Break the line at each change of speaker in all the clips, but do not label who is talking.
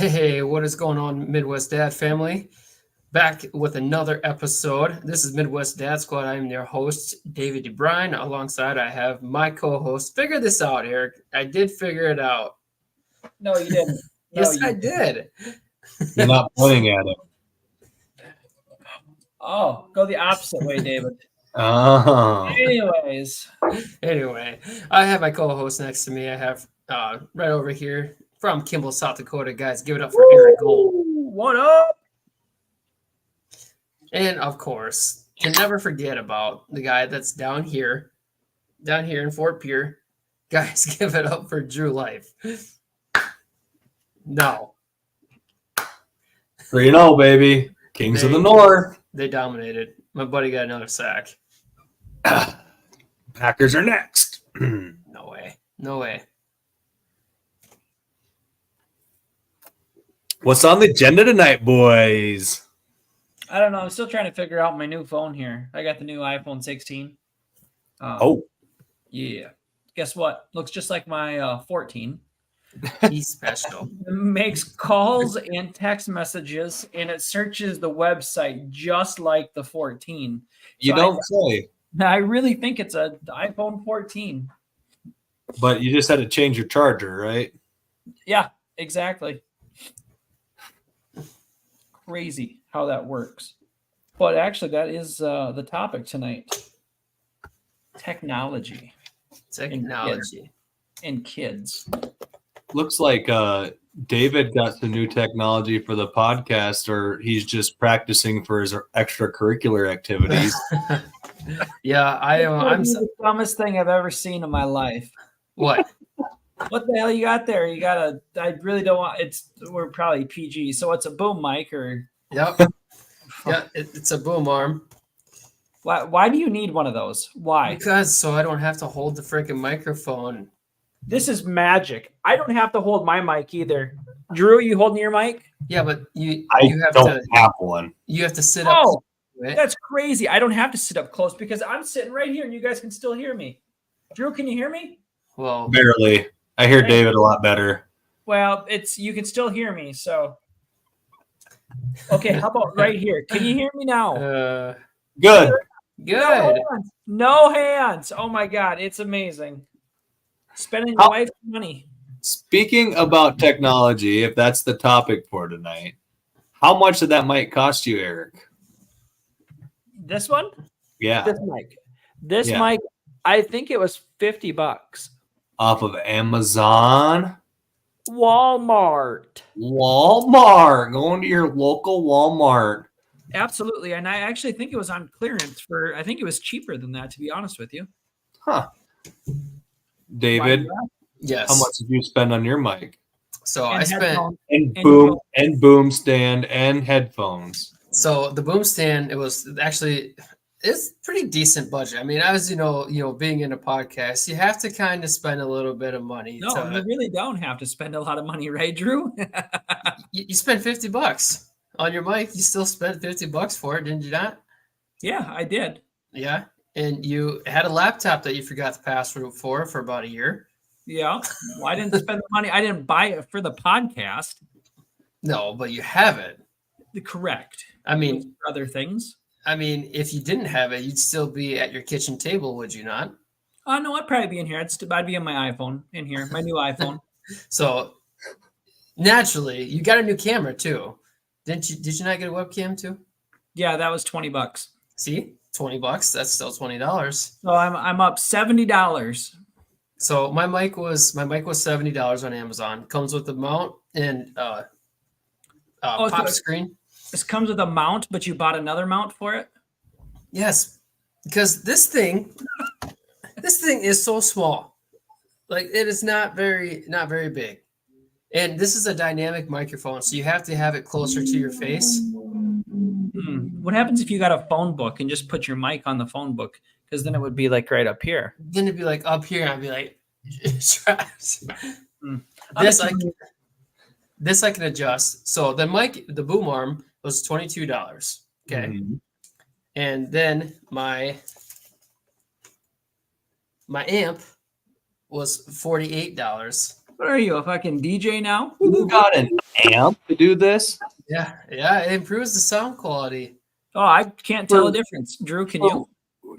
Hey, what is going on, Midwest Dad family? Back with another episode. This is Midwest Dad Squad. I'm your host, David DeBrine. Alongside, I have my co-host. Figure this out, Eric. I did figure it out.
No, you didn't. No,
Yes,
you
I did.
You're not pointing at it.
Oh, go the opposite way, David.
Oh.
Anyways,
Anyway, I have my co-host next to me. I have right over here from Kimball, South Dakota. Guys, give it up for Eric Gold.
what up?
And of course, can never forget about the guy that's down here in Fort Pierre. Guys, give it up for Drew Life. No,
3-0, baby. Kings of the North.
they dominated. My buddy got another sack.
Packers are next.
No way. No way.
What's on the agenda tonight, boys?
I don't know. I'm still trying to figure out my new phone here. I got the new iPhone 16. Yeah. Guess what? Looks just like my 14.
He's special.
It makes calls and text messages, and it searches the website just like the 14.
You
So
don't say.
I really think it's a iPhone 14.
But you just had to change your charger, right?
Yeah, exactly. Crazy how that works. But actually, that is the topic tonight. Technology
Technology.
and kids.
Looks like David got some new technology for the podcast, or he's just practicing for his extracurricular activities.
Yeah, I'm
the dumbest thing I've ever seen in my life.
what?
What the hell you got there? You got a. I really don't want. We're probably PG, so it's a boom mic or.
Yep. Yeah, it's a boom arm.
Why do you need one of those? Why?
Because so I don't have to hold the freaking microphone.
This is magic. I don't have to hold my mic either. Drew, you holding your mic?
Yeah, but you
I
have
don't
to
have one.
you have to sit up.
Oh,
to it.
that's crazy. I don't have to sit up close because I'm sitting right here and you guys can still hear me. Drew, can you hear me?
Well,
Barely. I hear David a lot better.
Well, you can still hear me, so. Okay, how about right here? Can you hear me now?
Good.
Good.
No hands. Oh my God, it's amazing. Spending your wife's money.
Speaking about technology, if that's the topic for tonight, how much did that mic cost you, Eric?
This one?
Yeah.
This mic. This
Yeah.
mic, I think it was $50.
Off of Amazon,
Walmart.
Going to your local Walmart.
Absolutely. And I actually think it was on clearance I think it was cheaper than that, to be honest with you.
Huh. David,
Yes.
how much did you spend on your mic?
So
And
I spent
headphones.
And boom stand and headphones.
so the boom stand. It's pretty decent budget. I mean, as you know, being in a podcast, you have to kind of spend a little bit of money.
No, you really don't have to spend a lot of money, right, Drew?
You spent $50 on your mic. You still spent $50 for it, didn't you not?
Yeah, I did.
Yeah. And you had a laptop that you forgot the password for about a year.
Yeah. Well, I didn't spend the money. I didn't buy it for the podcast.
No, but you have it.
Correct.
I mean,
Other things.
if you didn't have it, you'd still be at your kitchen table, would you not?
Oh, no, I'd probably be in here. I'd be on my iPhone in here, my new iPhone.
So naturally, you got a new camera too. Did you not get a webcam too?
Yeah, that was $20.
See, $20. That's still $20.
So I'm up $70.
So my mic was $70 on Amazon. Comes with the mount and pop screen.
This comes with a mount, but you bought another mount for it?
Yes, because this thing is so small. Like it is not very big. And this is a dynamic microphone, so you have to have it closer to your face.
What happens if you got a phone book and just put your mic on the phone book? Because then it would be like right up here.
Then it'd be like up here, and I'd be like, this I can adjust. So the mic, the boom arm was $22. Okay.
Mhm.
And then my amp was $48.
What are you, a fucking DJ now?
You got an amp to do this?
Yeah, it improves the sound quality.
Oh, I can't tell a difference. Drew, can you?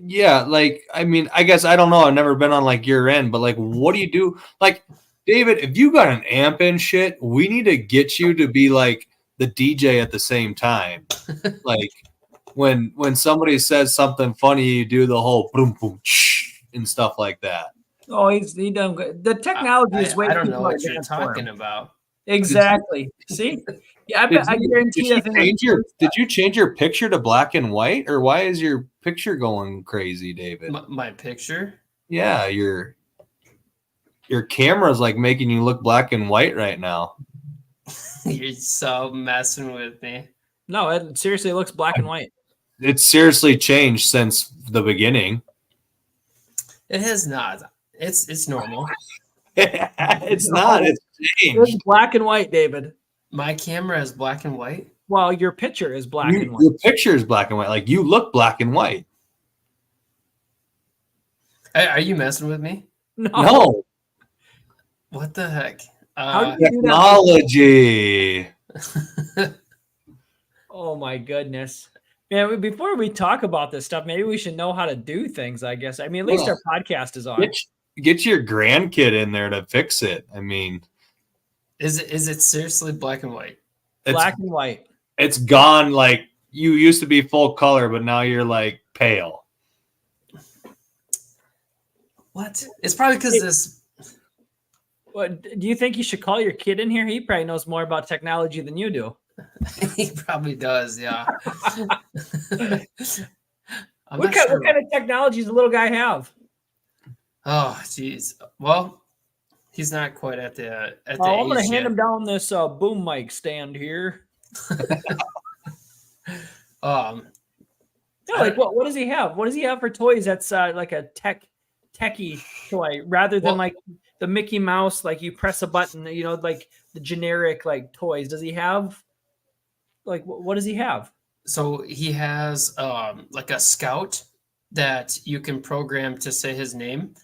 Yeah, like, I mean, I guess I don't know. I've never been on like your end, but like, what do you do? Like, David, if you got an amp and shit, we need to get you to be like the DJ at the same time. Like, when somebody says something funny, you do the whole boom boom shh and stuff like that.
Oh, he done good. The technology is way
I don't
too
know
far
what you're
advanced for him.
talking about.
Exactly. See? Yeah, I guarantee that thing.
Did you change your picture to black and white, or why is your picture going crazy, David?
My picture?
Yeah, your camera's like making you look black and white right now.
You're so messing with me.
No, it seriously looks black and white.
It's seriously changed since the beginning.
It has not. It's normal.
It's not. It's changed.
It's black and white, David.
My camera is black and white.
Well, your picture is black and white.
Your picture is black and white. Like, you look black and white.
Are you messing with me?
No.
What the heck?
How do you do that?
Technology.
Oh my goodness. Man, before we talk about this stuff, maybe we should know how to do things, I guess. I mean, at least our podcast is on.
Get your grandkid in there to fix it. I mean,
Is it seriously black and white?
Black and white.
It's gone. Like, you used to be full color, but now you're like pale.
What? It's probably because this.
What, do you think you should call your kid in here? He probably knows more about technology than you do.
He probably does, yeah.
What kind of technology does the little guy have?
Oh, jeez. Well, he's not quite at the
I'm going to
age
hand
yet.
him down this boom mic stand here.
Um,
Yeah, like what does he have? What does he have for toys that's like a techie toy rather than like the Mickey Mouse, like you press a button, you know, like the generic like toys. Does he have like what does he have?
so he has like a scout that you can program to say his name.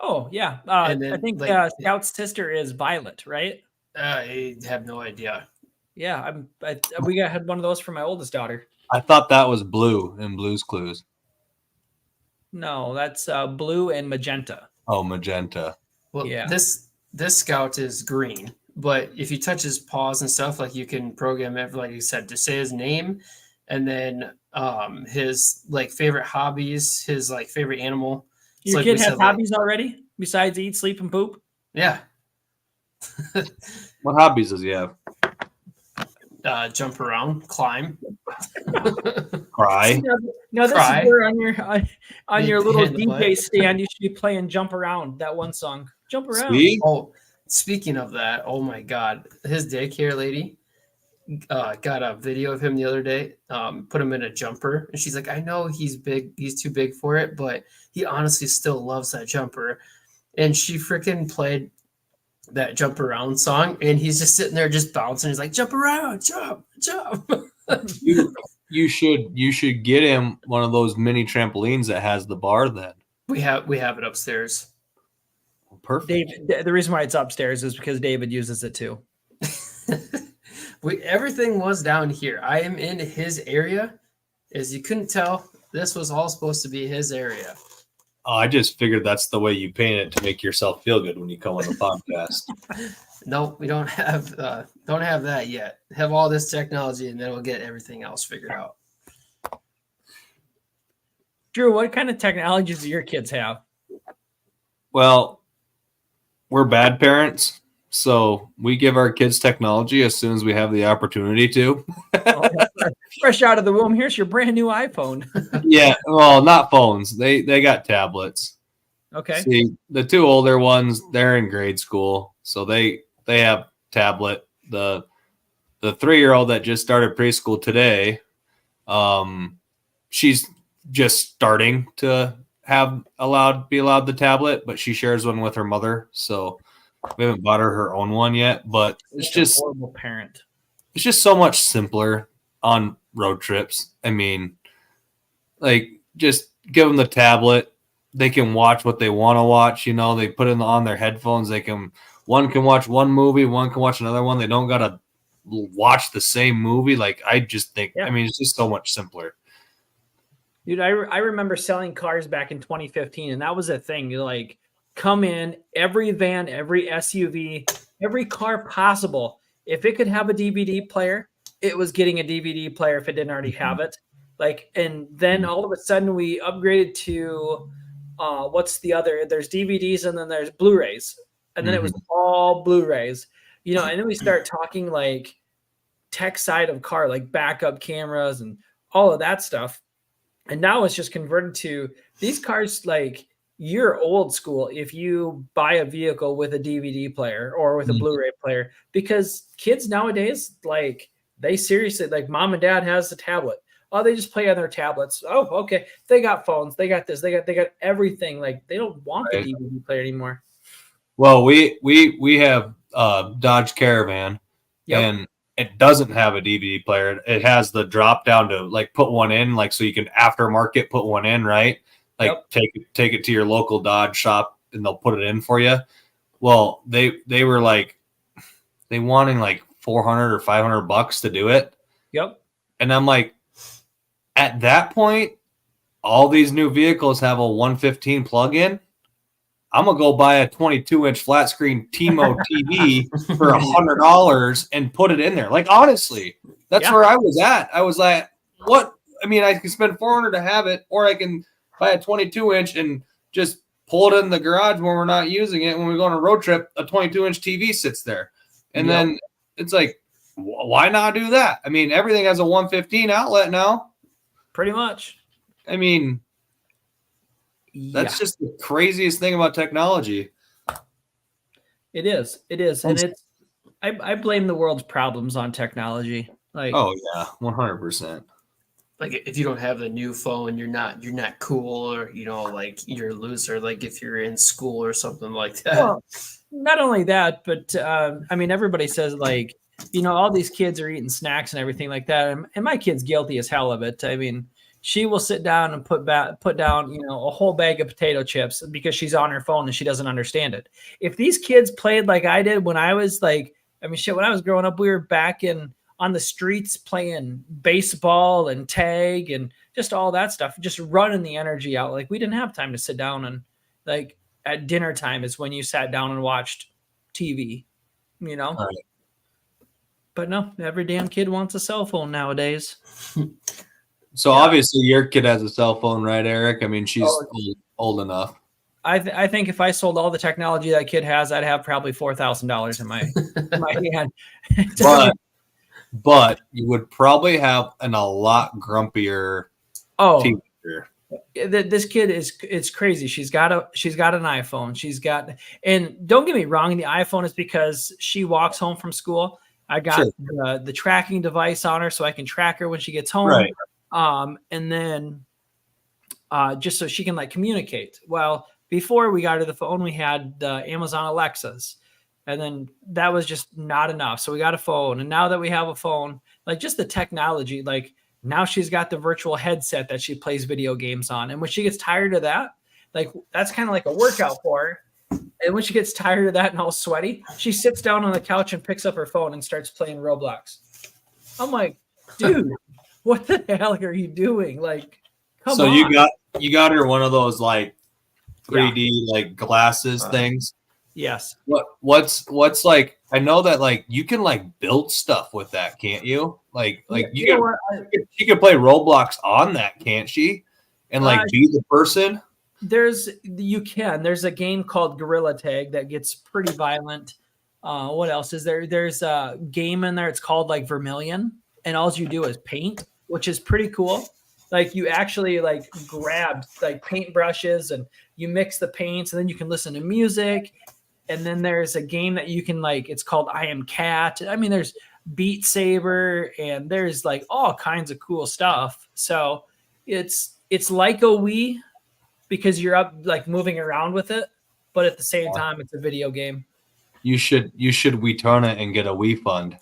Oh yeah,
And then,
I think
like-
Scout's sister is Violet, right?
I have no idea.
Yeah, we had one of those for my oldest daughter.
I thought that was Blue in Blue's Clues.
No, that's blue and magenta.
Oh, magenta.
Well,
Yeah.
this scout is green, but if you touch his paws and stuff, like you can program it, like you said, to say his name, and then his like favorite hobbies, his like favorite animal. It's
Your
like
kid
we
has
said, like-
hobbies already besides eat, sleep, and poop.
Yeah,
What hobbies does he have?
jump around, climb.
Cry.
No, this
Cry.
is where on your little
Hit the
DJ
button.
stand, you should be playing "Jump Around." That one song, "Jump Around."
See?
Oh, speaking of that, oh my God, his daycare lady got a video of him the other day. Put him in a jumper, and she's like, "I know he's big, he's too big for it, but he honestly still loves that jumper." And she freaking played that jump around song, and he's just sitting there just bouncing. He's like, "Jump around, jump, jump."
You should get him one of those mini trampolines that has the bar. Then
we have it upstairs.
perfect.
David, the reason why it's upstairs is because David uses it too.
Everything was down here. I am in his area. As you couldn't tell, this was all supposed to be his area.
Oh, I just figured that's the way you paint it to make yourself feel good when you come on the podcast.
No, we don't have that yet. Have all this technology, and then we'll get everything else figured out.
Drew, what kind of technologies do your kids have?
Well, we're bad parents, so we give our kids technology as soon as we have the opportunity to.
Fresh out of the womb, here's your brand new iPhone.
Yeah, well, not phones. They got tablets.
Okay.
See, the two older ones, they're in grade school, so they have tablet. The 3-year-old that just started preschool today, she's just starting to be allowed the tablet, but she shares one with her mother, so we haven't bought her own one yet. But it's
Such a
just
horrible parent.
it's just so much simpler on road trips. I mean, like, just give them the tablet. They can watch what they want to watch. You know, they put it on their headphones. They can one can watch one movie, one can watch another one. They don't gotta watch the same movie. Like I just think, I mean, it's just so much simpler.
Dude, I remember selling cars back in 2015, and that was a thing. You like come in every van, every SUV, every car possible. If it could have a DVD player, it was getting a DVD player if it didn't already have it. Like, and then all of a sudden we upgraded to what's the other? There's DVDs and then there's Blu-rays, and then it was all Blu-rays. You know, and then we start talking like tech side of car, like backup cameras and all of that stuff. And now it's just converted to these cars. Like you're old school if you buy a vehicle with a DVD player or with a Blu-ray player, because kids nowadays, like they seriously, like mom and dad has a tablet. Oh, they just play on their tablets. Oh, okay. They got phones. They got this. They got everything. Like they don't want the DVD player anymore.
Well, we have Dodge Caravan, and it doesn't have a DVD player. It has the drop down to like put one in, like so you can aftermarket put one in, right? Like take it to your local Dodge shop and they'll put it in for you. Well, they were like they wanting like $400 or $500 to do it.
Yep.
And I'm like, at that point, all these new vehicles have a 115 plug-in. I'm gonna go buy a 22-inch flat screen T-Mode TV for $100 and put it in there. Like honestly, that's where I was at. I was like, what? I mean, I can spend $400 to have it, or I can buy a 22-inch and just pull it in the garage when we're not using it. When we go on a road trip, a 22-inch TV sits there, and then it's like, why not do that? I mean, everything has a 115 outlet now.
Pretty much.
I mean. That's just the craziest thing about technology.
It is. And it's I blame the world's problems on technology. Like,
oh yeah, 100%.
Like if you don't have the new phone, you're not cool, or like you're a loser. Like if you're in school or something like that.
Well, not only that, but I mean, everybody says like, all these kids are eating snacks and everything like that, and my kid's guilty as hell of it. I mean, she will sit down and put down, a whole bag of potato chips because she's on her phone and she doesn't understand it. If these kids played like I did when I was like, when I was growing up, we were back on the streets playing baseball and tag and just all that stuff, just running the energy out. Like we didn't have time to sit down and like at dinner time is when you sat down and watched TV, Right. But no, every damn kid wants a cell phone nowadays.
So obviously your kid has a cell phone, right, Eric? I mean, she's old enough.
I think if I sold all the technology that kid has, I'd have probably $4,000 in my hand.
But you would probably have a lot grumpier teenager.
This kid it's crazy. She's got an iPhone. And don't get me wrong, the iPhone is because she walks home from school. I got the tracking device on her so I can track her when she gets home.
Right.
And then just so she can like communicate. Well, before we got her the phone, we had the Amazon Alexas, and then that was just not enough. So we got a phone, and now that we have a phone, like just the technology, like now she's got the virtual headset that she plays video games on. And when she gets tired of that, like that's kind of like a workout for her. And when she gets tired of that and all sweaty, she sits down on the couch and picks up her phone and starts playing Roblox. I'm like, dude. What the hell are you doing? Like, come on.
You got her one of those like 3D like glasses things.
Yes.
What's like? I know that like you can like build stuff with that, can't you? Like she could play Roblox on that, can't she? And like be the person.
There's a game called Gorilla Tag that gets pretty violent. What else is there? There's a game in there. It's called like Vermilion, and all you do is paint, which is pretty cool. Like you actually like grab like paint brushes and you mix the paints, and then you can listen to music. And then there's a game that you can like, it's called I Am Cat. I mean, there's Beat Saber and there's like all kinds of cool stuff. So it's like a Wii because you're up like moving around with it, but at the same time, it's a video game.
You should Wii turn it and get a Wii fund.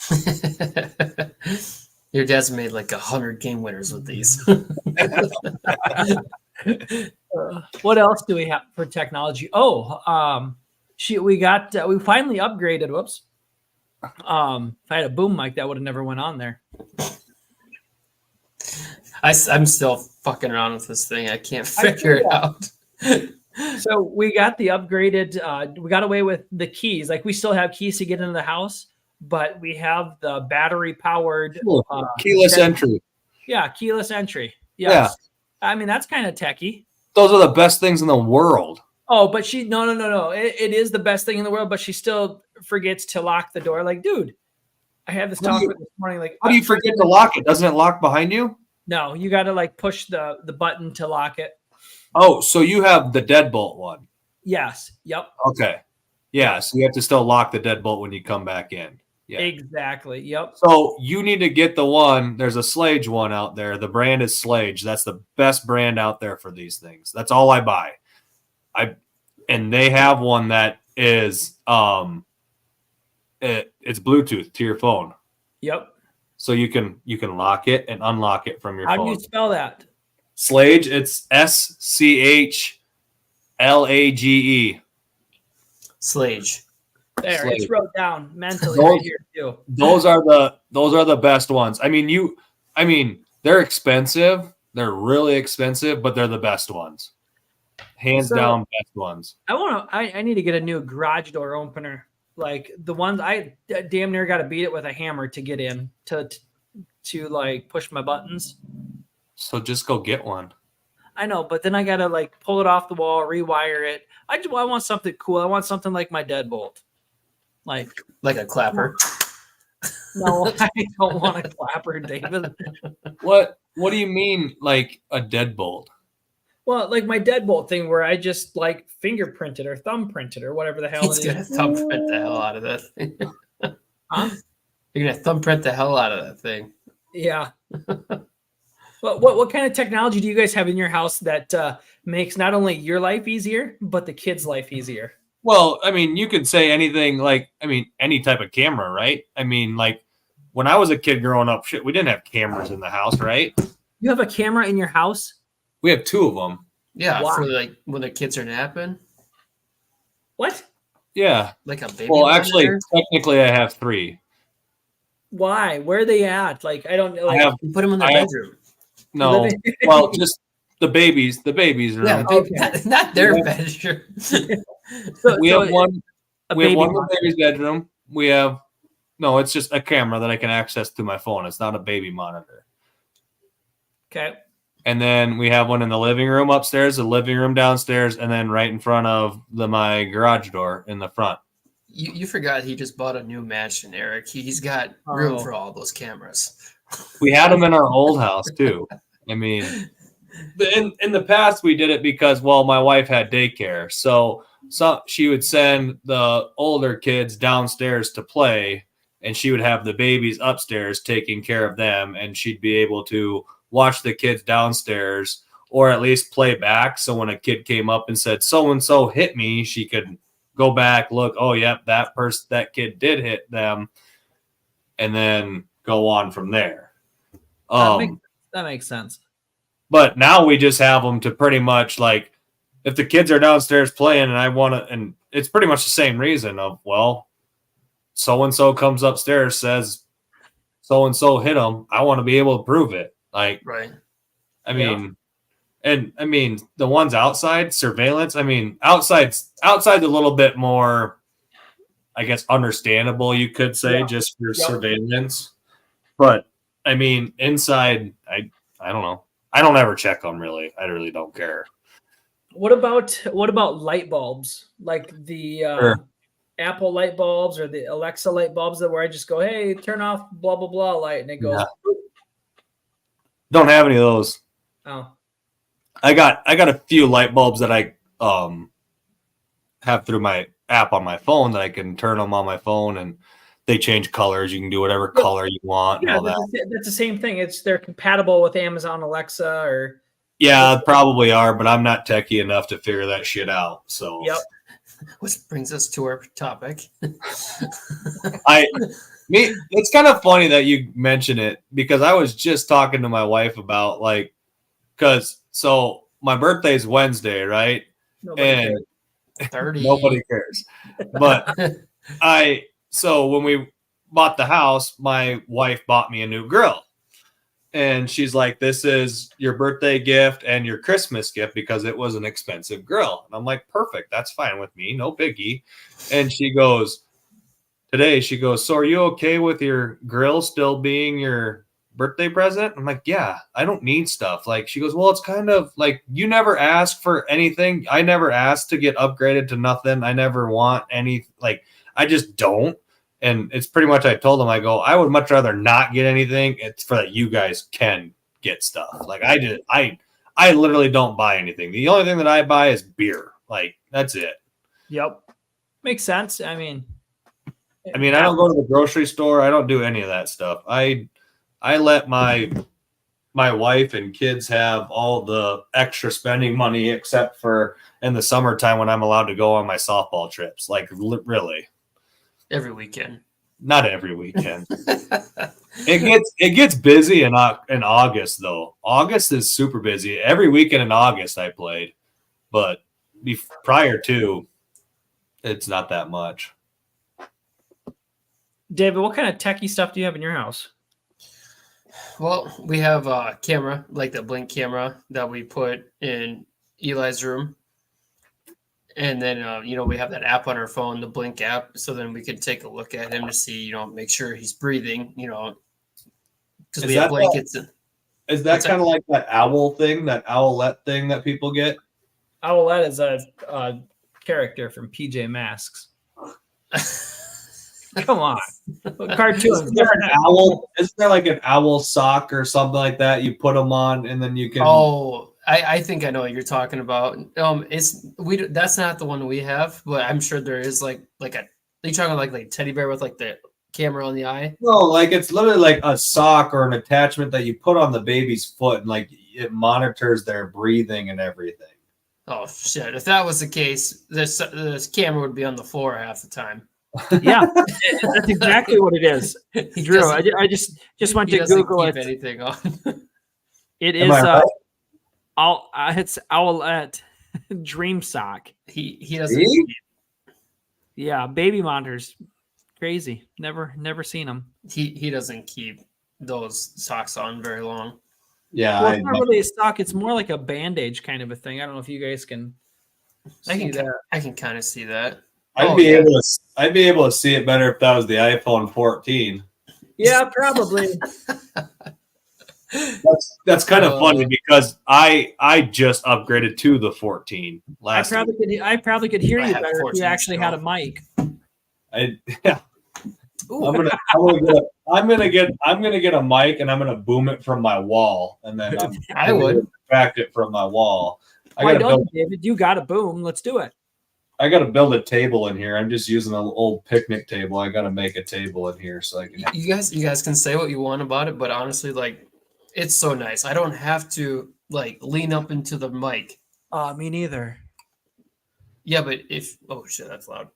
Your dad's made like 100 game winners with these.
What else do we have for technology? we finally upgraded. Whoops. If I had a boom mic, that would have never went on there.
I'm still fucking around with this thing. I can't figure it out.
So we got the upgraded. We got away with the keys. Like we still have keys to get into the house, but we have the battery powered
keyless entry.
Yeah, keyless entry. Yes. Yeah. I mean, that's kind of techie.
Those are the best things in the world.
Oh, but no. It is the best thing in the world, but she still forgets to lock the door. Like, dude, I had this talk with this morning. Like,
how do you forget to lock it? Doesn't it lock behind you?
No, you got to like push the button to lock it.
Oh, so you have the deadbolt one?
Yes. Yep.
Okay. Yeah, so you have to still lock the deadbolt when you come back in. Yeah.
Exactly. Yep.
So you need to get the one. There's a Slage one out there. The brand is Slage. That's the best brand out there for these things. That's all I buy. And they have one that is it's Bluetooth to your phone.
Yep.
So you can lock it and unlock it from your phone.
How do you spell that?
Slage. It's SCHLAGE.
Slage.
There,
Slage.
it's wrote down mentally right here too.
Those are the best ones. I mean, they're expensive. They're really expensive, but they're the best ones. Hands down, best ones.
I need to get a new garage door opener. Like the ones I damn near got to beat it with a hammer to get in to like push my buttons.
So just go get one.
I know, but then I got to like pull it off the wall, rewire it. I want something cool. I want something like my deadbolt. Like
a clapper.
No, I don't want a clapper, David.
What do you mean like a deadbolt?
Well, like my deadbolt thing where I just like fingerprinted or thumbprinted or whatever the hell
He's
it
gonna
is.
thumbprint the hell out of that thing.
Huh?
You're gonna thumbprint the hell out of that thing.
Yeah. What kind of technology do you guys have in your house that makes not only your life easier, but the kids' life easier?
Well, I mean, you could say anything any type of camera, right? I mean, like when I was a kid growing up, we didn't have cameras in the house, right?
You have a camera in your house?
We have 2 of them.
Yeah,
Wow.
for like when the kids are napping.
What?
Yeah.
Like a baby.
Well, actually,
monitor?
technically, I have 3.
Why? Where are they at? Like, I don't know. Like,
You put them in the
I have-
bedroom.
No, well, just the babies room.
Yeah,
Okay.
not their
Yeah.
bedroom.
We have one.
a
We have
baby
one in
monitor.
the baby's bedroom. It's just a camera that I can access through my phone. It's not a baby monitor.
Okay.
And then we have one in the living room upstairs, the living room downstairs, and then right in front of my garage door in the front.
You forgot he just bought a new mansion, Eric. He's got room for all those cameras.
We had them in our old house too. I mean, in the past we did it because my wife had daycare, so she would send the older kids downstairs to play, and she would have the babies upstairs taking care of them, and she'd be able to watch the kids downstairs or at least play back. So when a kid came up and said so and so hit me, she could go back, look, oh yep, that kid did hit them, and then go on from there.
That makes sense.
But now we just have them to pretty much like, if the kids are downstairs playing and it's pretty much the same reason of, so-and-so comes upstairs, says so-and-so hit them. I want to be able to prove it. Like,
Right.
I mean, and I mean, the ones outside surveillance, I mean, outside's a little bit more, I guess, understandable, you could say, just for surveillance. But I mean, inside, I don't know. I don't ever check them really. I really don't care.
What about light bulbs? Like the
Sure.
Apple light bulbs or the Alexa light bulbs where I just go, hey, turn off blah blah blah light, and it goes.
Yeah. Don't have any of those.
Oh.
I got a few light bulbs that I have through my app on my phone that I can turn them on my phone, and they change colors. You can do whatever color you want and
Yeah,
all that.
that's the same thing. They're compatible with Amazon Alexa or.
Yeah, probably are, but I'm not techie enough to figure that shit out. So
Yep.
Which brings us to our topic.
It's kind of funny that you mention it, because I was just talking to my wife about so my birthday's Wednesday, right?
Nobody
And
30.
Nobody cares. But so when we bought the house, my wife bought me a new grill. And she's like, this is your birthday gift and your Christmas gift because it was an expensive grill. And I'm like, perfect. That's fine with me. No biggie. And she goes, so are you okay with your grill still being your birthday present? I'm like, yeah, I don't need stuff. Like, she goes, well, it's kind of like you never ask for anything. I never asked to get upgraded to nothing. I never want any, like, I just don't. And it's pretty much, I told them, I go, I would much rather not get anything. It's for that you guys can get stuff. Like I literally don't buy anything. The only thing that I buy is beer. Like, that's it.
Yep. Makes sense. I mean,
I don't go to the grocery store. I don't do any of that stuff. I let my wife and kids have all the extra spending money, except for in the summertime when I'm allowed to go on my softball trips. Like, really.
Every weekend.
Not every weekend. It gets busy in August, though. August is super busy. Every weekend in August I played, but prior to, it's not that much.
David, what kind of techie stuff do you have in your house?
Well, we have a camera, like the Blink camera that we put in Eli's room. And then, we have that app on our phone, the Blink app. So then we can take a look at him to see, make sure he's breathing, because we have blankets.
Is that kind of like that owl thing, that owlette thing that people get?
Owlette is a character from PJ Masks. Come on. Cartoon.
Isn't there like an owl sock or something like that? You put them on and then you can.
Oh, I think I know what you're talking about. That's not the one we have, but I'm sure there is like are you talking like teddy bear with like the camera on the eye?
No, like it's literally like a sock or an attachment that you put on the baby's foot and like it monitors their breathing and everything.
Oh shit! If that was the case, this camera would be on the floor half the time.
Yeah, that's exactly what it is. Drew, I just went to Google it.
Anything on.
It is it's Owlette Dream Sock.
He doesn't.
Yeah, baby monitors, crazy. Never seen them.
He doesn't keep those socks on very long.
Yeah,
well, it's not really a sock. It's more like a bandage kind of a thing. I don't know if you guys can.
I can kind of see that.
I'd be able to see it better if that was the iPhone 14.
Yeah, probably.
That's kind of funny because I just upgraded to the 14 last.
I probably could hear you better if you actually had a mic.
I'm gonna get a mic and I'm gonna boom it from my wall and then
I would
track it from my wall.
Why don't you, David? You got a boom. Let's do it.
I got to build a table in here. I'm just using an old picnic table. I got to make a table in here so I can.
You guys can say what you want about it, but honestly, like, it's so nice. I don't have to like lean up into the mic.
Me neither.
Yeah, but oh shit, that's loud.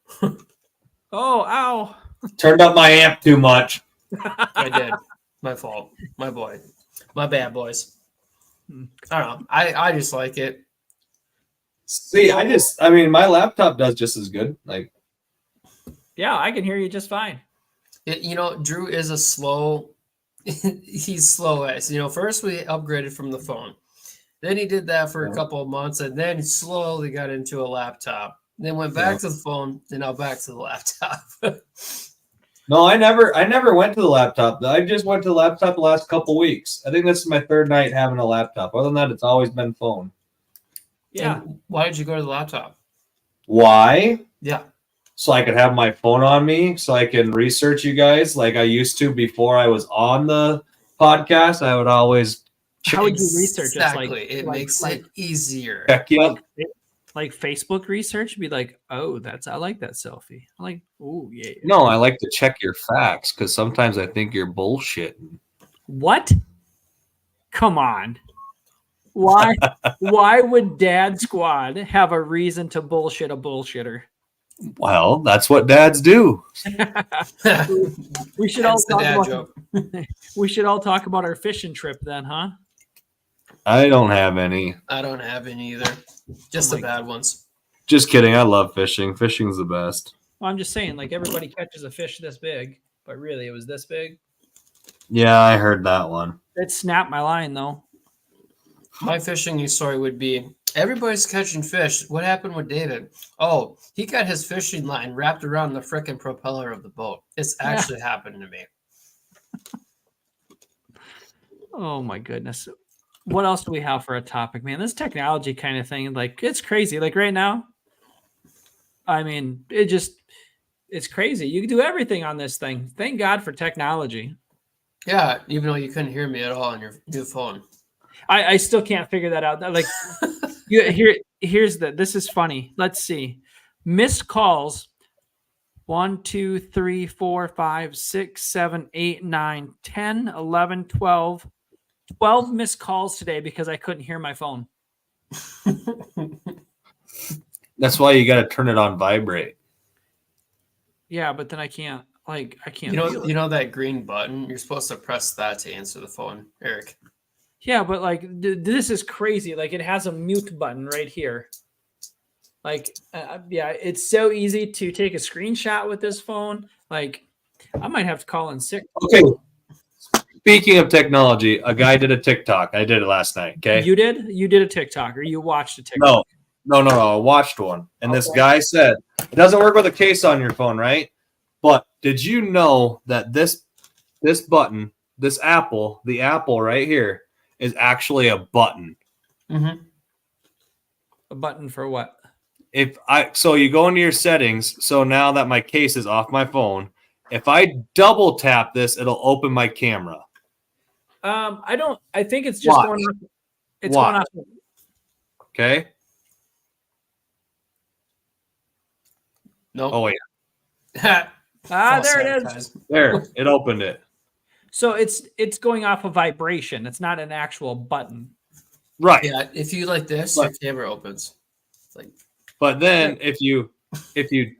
Oh, ow!
Turned up my amp too much.
I did. My fault. My boy. My bad, boys. I don't know. I just like it.
See, my laptop does just as good. Like,
yeah, I can hear you just fine.
Drew is a slow. He's slow as first we upgraded from the phone, then he did that for a couple of months, and then slowly got into a laptop. Then went back to the phone, and now back to the laptop.
No, I never went to the laptop. I just went to the laptop the last couple weeks. I think this is my third night having a laptop. Other than that, it's always been phone.
Yeah.
And why did you go to the laptop?
Why?
Yeah.
So I could have my phone on me so I can research you guys like I used to before I was on the podcast. I would always.
How would you research?
Exactly. It makes it easier.
Check you up.
Like Facebook research, be like, oh, I like that selfie. I'm like, oh yeah.
No, I like to check your facts because sometimes I think you're bullshitting.
What? Come on. Why would Dad Squad have a reason to bullshit a bullshitter?
Well, that's what dads do.
We should all talk about our fishing trip then, huh?
I don't have any.
I don't have any either. Just the bad ones.
Just kidding. I love fishing. Fishing's the best.
Well, I'm just saying, like everybody catches a fish this big, but really it was this big.
Yeah, I heard that one.
It snapped my line though.
My fishing story would be everybody's catching fish. What happened with David? Oh, he got his fishing line wrapped around the frickin' propeller of the boat. It's actually happened to me.
Oh my goodness. What else do we have for a topic, man? This technology kind of thing, like it's crazy. Like right now, I mean, it's crazy. You can do everything on this thing. Thank God for technology.
Yeah, even though you couldn't hear me at all on your new phone.
I still can't figure that out. Like this is funny. Let's see. Missed calls 1, 2, 3, 4, 5, 6, 7, 8, 9, 10, 11, 12. 12 missed calls today because I couldn't hear my phone.
That's why you got to turn it on vibrate.
Yeah, but then I can't. Like I can't.
You know that green button? You're supposed to press that to answer the phone, Eric.
Yeah, but like this is crazy. Like it has a mute button right here. Like yeah, it's so easy to take a screenshot with this phone. Like I might have to call in sick.
Okay. Speaking of technology, a guy did a TikTok. I did it last night. Okay.
You did a TikTok or you watched a TikTok?
No. I watched one. And this guy said, it doesn't work with a case on your phone, right? But did you know that this button, this Apple, the Apple right here, is actually a button?
Mm-hmm.
A button for what?
So you go into your settings. So now that my case is off my phone, if I double tap this, it'll open my camera.
I think it's just going off. It's going off.
Okay.
Nope.
Oh wait.
There it is.
There, it opened it.
So it's going off a vibration. It's not an actual button.
Right.
Yeah, if you like this, your camera opens. Like,
but then if you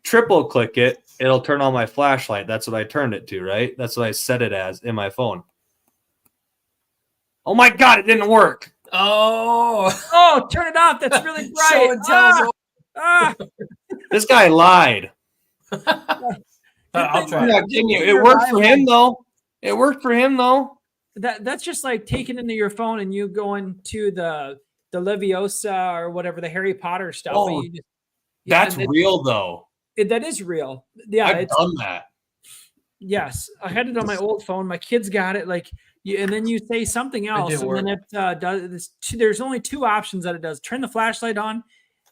triple click it, it'll turn on my flashlight. That's what I turned it to, right? That's what I set it as in my phone. Oh my God, it didn't work.
Oh,
turn it off. That's really bright.
This guy lied.
I'll try.
It worked for him though. It worked for him though.
That's just like taking into your phone and you going to the Leviosa or whatever, the Harry Potter stuff.
Oh, that's real though.
That is real. Yeah,
I've done that.
Yes, I had it on my old phone. My kids got it. Like, and then you say something else, and then it does. There's only two options that it does: turn the flashlight on,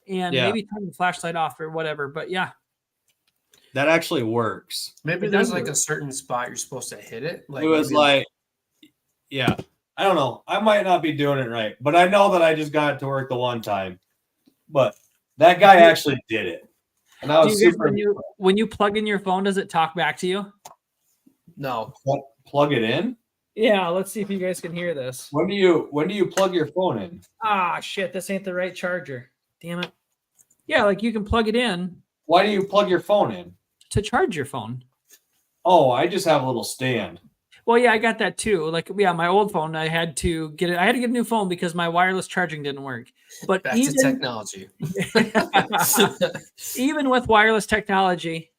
and maybe turn the flashlight off or whatever. But yeah,
that actually works.
Maybe there's like a certain spot you're supposed to hit it.
Like, it was like, yeah, I don't know. I might not be doing it right, but I know that I just got it to work the one time. But that guy actually did it. And I was super.
When you plug in your phone, does it talk back to you?
No.
Plug it in?
Yeah, let's see if you guys can hear this.
When do you plug your phone in?
Ah, shit, this ain't the right charger. Damn it. Yeah, like you can plug it in.
Why do you plug your phone in?
To charge your phone.
Oh, I just have a little stand.
Well, yeah, I got that too. Like, yeah, my old phone, I had to get a new phone because my wireless charging didn't work. But
back to technology.
Even with wireless technology,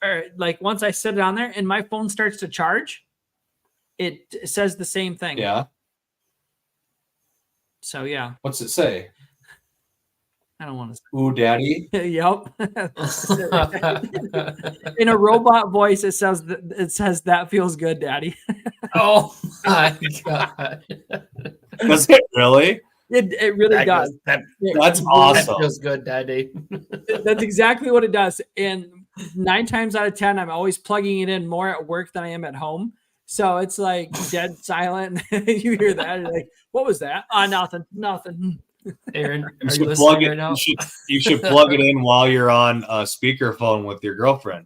or like once I set it on there and my phone starts to charge, it says the same thing.
Yeah.
So yeah.
What's it say?
I don't want to.
Ooh, daddy.
Yep. In a robot voice, it says that feels good, daddy.
Oh my God.
Does it really?
It really does.
That's awesome.
That feels good, daddy.
That's exactly what it does. And 9 times out of 10, I'm always plugging it in more at work than I am at home. So it's like dead silent. You hear that, you're like, what was that? Nothing.
Aaron,
you should plug it. Right now? You should plug it in while you're on a speakerphone with your girlfriend.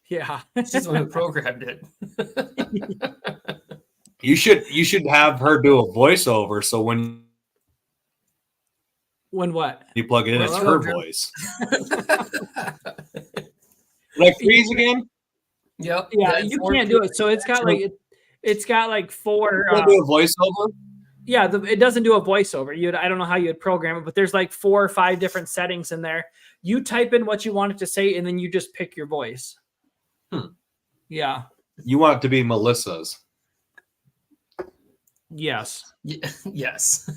Yeah,
she's the one who programmed it.
You should have her do a voiceover. So when
what?
You plug it in, it's her voice. Like freeze again?
Yep.
Yeah, you can't do it. So it's got like 4.
You do a voiceover?
Yeah, it doesn't do a voiceover. I don't know how you'd program it, but there's like 4 or 5 different settings in there. You type in what you want it to say, and then you just pick your voice. Yeah.
You want it to be Melissa's.
Yes.
Yes.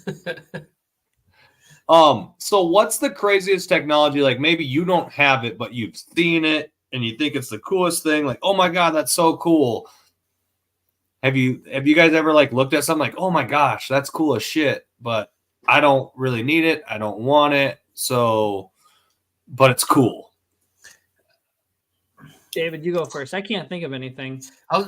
So what's the craziest technology? Like maybe you don't have it, but you've seen it and you think it's the coolest thing. Like, oh my God, that's so cool. Have you guys ever like looked at something like, oh my gosh, that's cool as shit, but I don't really need it. I don't want it. So, but it's cool.
David, you go first. I can't think of anything.
I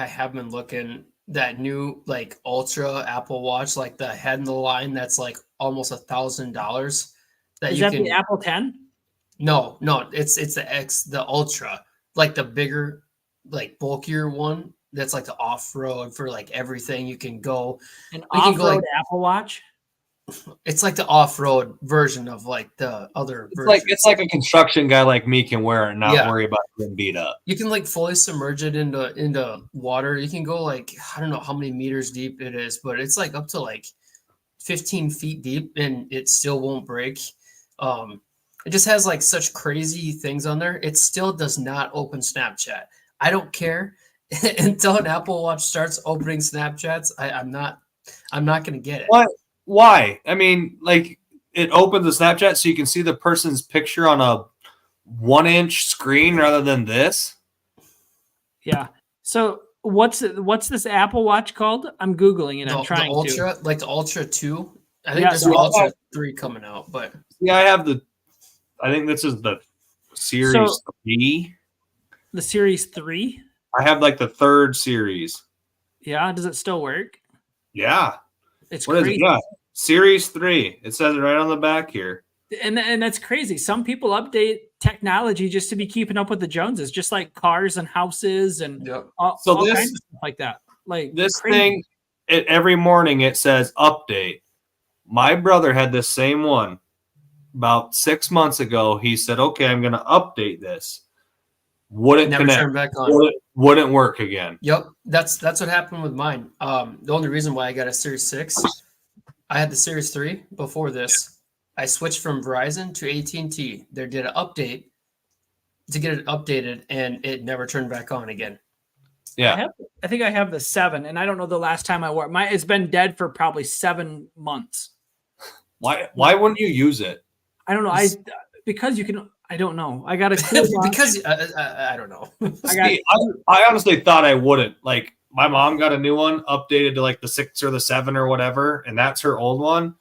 have been looking that new like Ultra Apple Watch, like the head in the line that's like almost $1,000.
Is that the Apple 10?
No, it's the Ultra, like the bigger, like bulkier one. That's like the off-road for like everything. You can go
an off-road Apple Watch.
It's like the off-road version of like the other
versions. It's like a construction guy like me can wear it and not worry about getting beat up.
You can like fully submerge it into water. You can go like, I don't know how many meters deep it is, but it's like up to like 15 feet deep and it still won't break. It just has like such crazy things on there. It still does not open Snapchat. I don't care until an Apple Watch starts opening Snapchats. I'm not going to get it.
What? Why? I mean, like it opens the Snapchat so you can see the person's picture on a 1-inch screen rather than this.
Yeah. So what's this Apple Watch called? I'm Googling it. I'm trying
the Ultra, like the Ultra 2. I think there's
an
Ultra 3 coming out, but
yeah, I think this is the Series 3.
The Series 3?
I have like the 3rd series.
Yeah, does it still work?
Yeah.
It's
what
crazy.
Is it? Yeah. Series 3. It says it right on the back here.
And that's crazy. Some people update technology just to be keeping up with the Joneses, just like cars and houses and all kinds of stuff like that. Like
this thing, every morning it says update. My brother had this same one about 6 months ago. He said, "Okay, I'm going to update this." Wouldn't
never
connect.
Turn back on.
Wouldn't work again.
Yep, that's what happened with mine. The only reason why I got a Series 6, I had the Series 3 before this. I switched from Verizon to AT&T. They did an update to get it updated, and it never turned back on again.
Yeah,
I think I have the 7, and I don't know the last time I wore it. It's been dead for probably 7 months.
Why wouldn't you use it?
I don't know. Because you can. I don't know. I got a cool
because I don't know.
I honestly thought I wouldn't. Like my mom got a new one updated to like the 6 or the 7 or whatever, and that's her old one.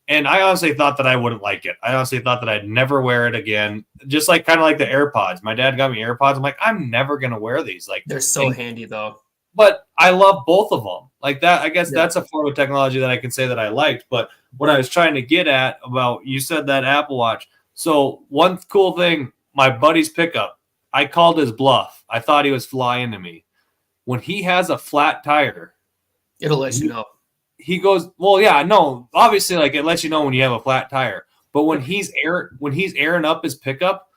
And I honestly thought that I wouldn't like it. I honestly thought that I'd never wear it again. Just like kind of like the AirPods. My dad got me AirPods. I'm like, I'm never gonna wear these. Like
they're so handy though.
But I love both of them. Like that. I guess that's a form of technology that I can say that I liked. But what I was trying to get at about you said that Apple Watch. So one cool thing, my buddy's pickup, I called his bluff. I thought he was flying to me. When he has a flat tire,
it'll let you know.
He goes, well, yeah, no, obviously, like it lets you know when you have a flat tire. But when he's airing up his pickup,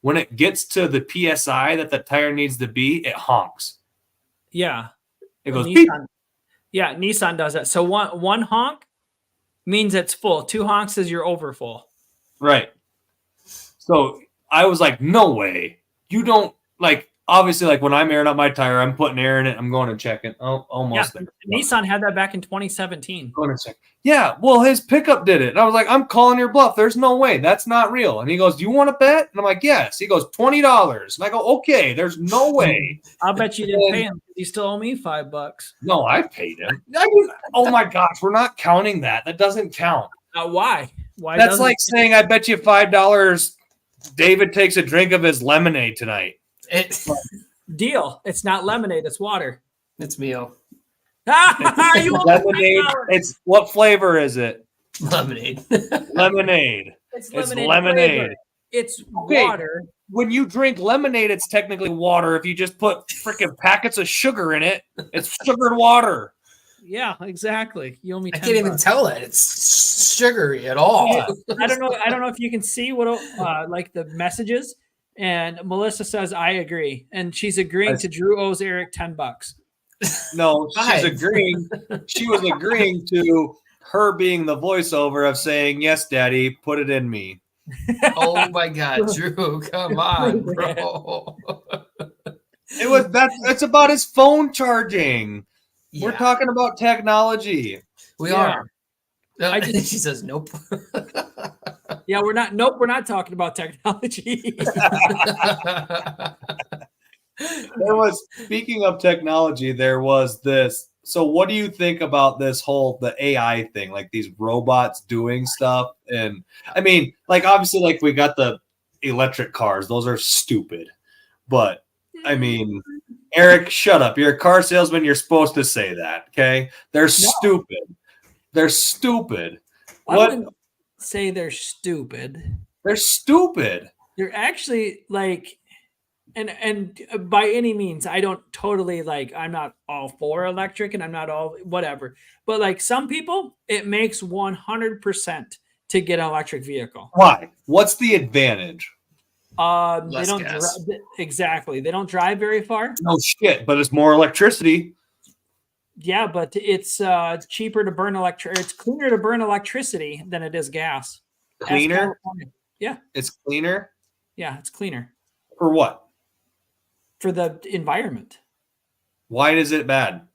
when it gets to the PSI that the tire needs to be, it honks.
Yeah,
it goes.
Nissan, yeah, Nissan does that. So one honk means it's full. 2 honks is you're over full.
Right. So I was like, no way. You don't like, obviously, like when I'm airing up my tire, I'm putting air in it. I'm going to check it. Oh, almost there.
Nissan had that back in 2017.
Going to check. Yeah. Well, his pickup did it. And I was like, I'm calling your bluff. There's no way. That's not real. And he goes, do you want to bet? And I'm like, yes. He goes, $20. And I go, okay, there's no way.
I'll bet you didn't pay him because you still owe me $5.
No, I paid him. I mean, oh my gosh, we're not counting that. That doesn't count.
Why? Why?
That's like saying, I bet you $5. David takes a drink of his lemonade tonight.
Deal. It's not lemonade. It's water.
It's Mio.
Lemonade. It's what flavor is it?
Lemonade.
Lemonade.
It's lemonade. It's water.
When you drink lemonade, it's technically water. If you just put freaking packets of sugar in it, it's sugared water.
Yeah, exactly. You owe me $10.
I can't even tell it. It's sugary at all.
Yeah. I don't know if you can see what like the messages. And Melissa says, I agree. And she's agreeing to Drew owes Eric $10.
No, she's
Five.
agreeing. She was agreeing to her being the voiceover of saying, "Yes, Daddy, put it in me."
Oh my God, Drew, come on, bro.
It's about his phone charging. We're
Yeah,
talking about technology.
we
Yeah.
are. No,
I just-
she says nope.
Yeah, we're not. Nope, we're not talking about technology.
There was, speaking of technology, there was this. So, what do you think about the AI thing, like these robots doing stuff? And I mean, like, obviously, like, we got the electric cars, those are stupid. But I mean, Eric, shut up. You're a car salesman. You're supposed to say that. Okay. They're stupid. They're stupid.
I
What?
wouldn't say they're stupid.
They're stupid.
They're actually like, and by any means, I don't totally like. I'm not all for electric, and I'm not all whatever. But like some people, it makes 100% to get an electric vehicle.
Why? What's the advantage?
They
Less
don't
gas.
exactly. They don't drive very far.
No shit, but it's more electricity.
Yeah, but it's cheaper to burn It's cleaner to burn electricity than it is gas. Ask
Cleaner?
California. Yeah,
It's cleaner.
yeah, it's cleaner
For what?
for the environment.
Why is it bad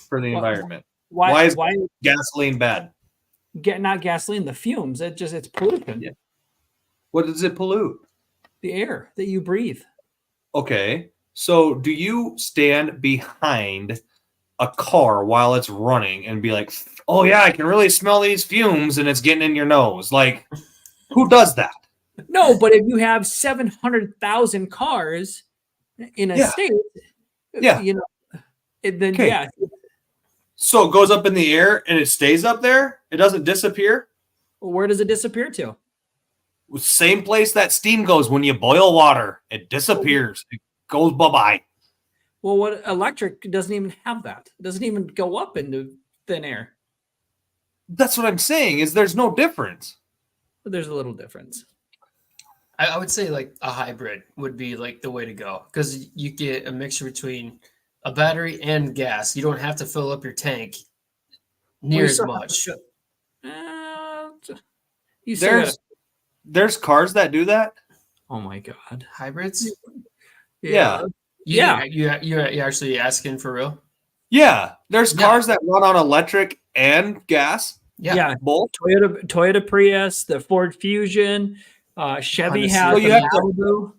for the
Well,
environment?
Why?
Why is
Why
gasoline bad?
get not gasoline? The fumes. It's pollution.
Yeah. What does it pollute?
The air that you breathe.
Okay. So do you stand behind a car while it's running and be like, oh yeah, I can really smell these fumes and it's getting in your nose? Like, who does that?
No, but if you have 700,000 cars in a
Yeah.
state,
Yeah.
you know, then
Okay.
yeah,
So it goes up in the air and it stays up there? It doesn't disappear?
where does it disappear to?
Same place that steam goes when you boil water. It disappears. It goes bye-bye.
Well, what electric doesn't even have that. It doesn't even go up into thin air.
That's what I'm saying, is there's no difference.
But there's a little difference.
I would say like a hybrid would be like the way to go because you get a mixture between a battery and gas. You don't have to fill up your tank near as much.
You still
There's cars that do that.
oh my god.
Hybrids?
Yeah.
You're actually asking for real?
Yeah, there's
Yeah.
cars that run on electric and gas.
Yeah.
Both.
Toyota Prius, the Ford Fusion, Chevy
Honda
has
Well, you
the
have to-
Malibu.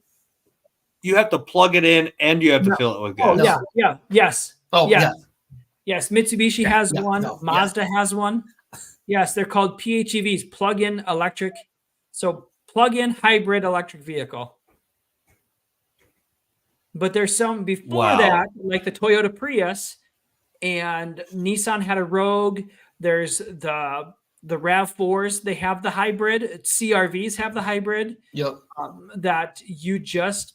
You have to plug it in and you have to fill it with gas.
Oh yeah, yes.
Oh,
Yeah.
yeah.
Yes, Mitsubishi has
yeah,
one.
no, yeah.
Mazda has one. Yes, they're called PHEVs, plug-in electric. So plug-in hybrid electric vehicle. But there's some before
Wow.
that, like the Toyota Prius, and Nissan had a Rogue. There's the RAV4s. They have the hybrid. CRVs have the hybrid.
Yep.
That you just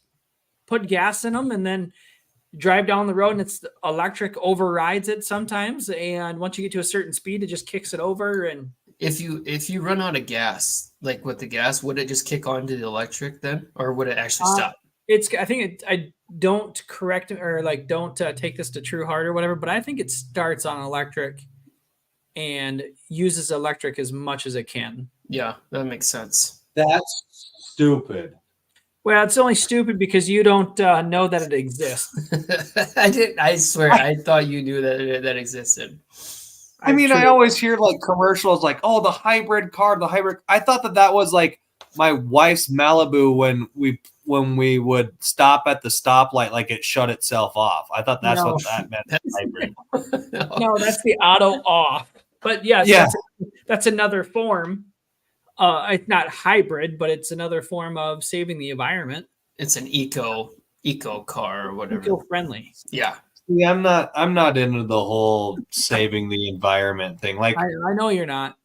put gas in them and then drive down the road, and it's electric overrides it sometimes. And once you get to a certain speed, it just kicks it over. And
If you run out of gas, like with the gas, would it just kick on to the electric then, or would it actually stop?
I don't correct or like don't take this to true heart or whatever, but I think it starts on electric and uses electric as much as it can.
Yeah, that makes sense.
That's stupid.
Well, it's only stupid because you don't know that it exists.
I did. I swear, I thought you knew that existed.
I mean, I always hear like commercials like, oh, the hybrid car, the hybrid. I thought that was like my wife's Malibu when we would stop at the stoplight, like it shut itself off. I thought that's
No.
what that meant. Hybrid.
No, that's the auto off. But yes,
Yeah.
that's another form. It's not hybrid, but it's another form of saving the environment.
It's an eco car or whatever.
Eco-friendly.
Yeah.
See, I'm not into the whole saving the environment thing. Like,
I know you're not.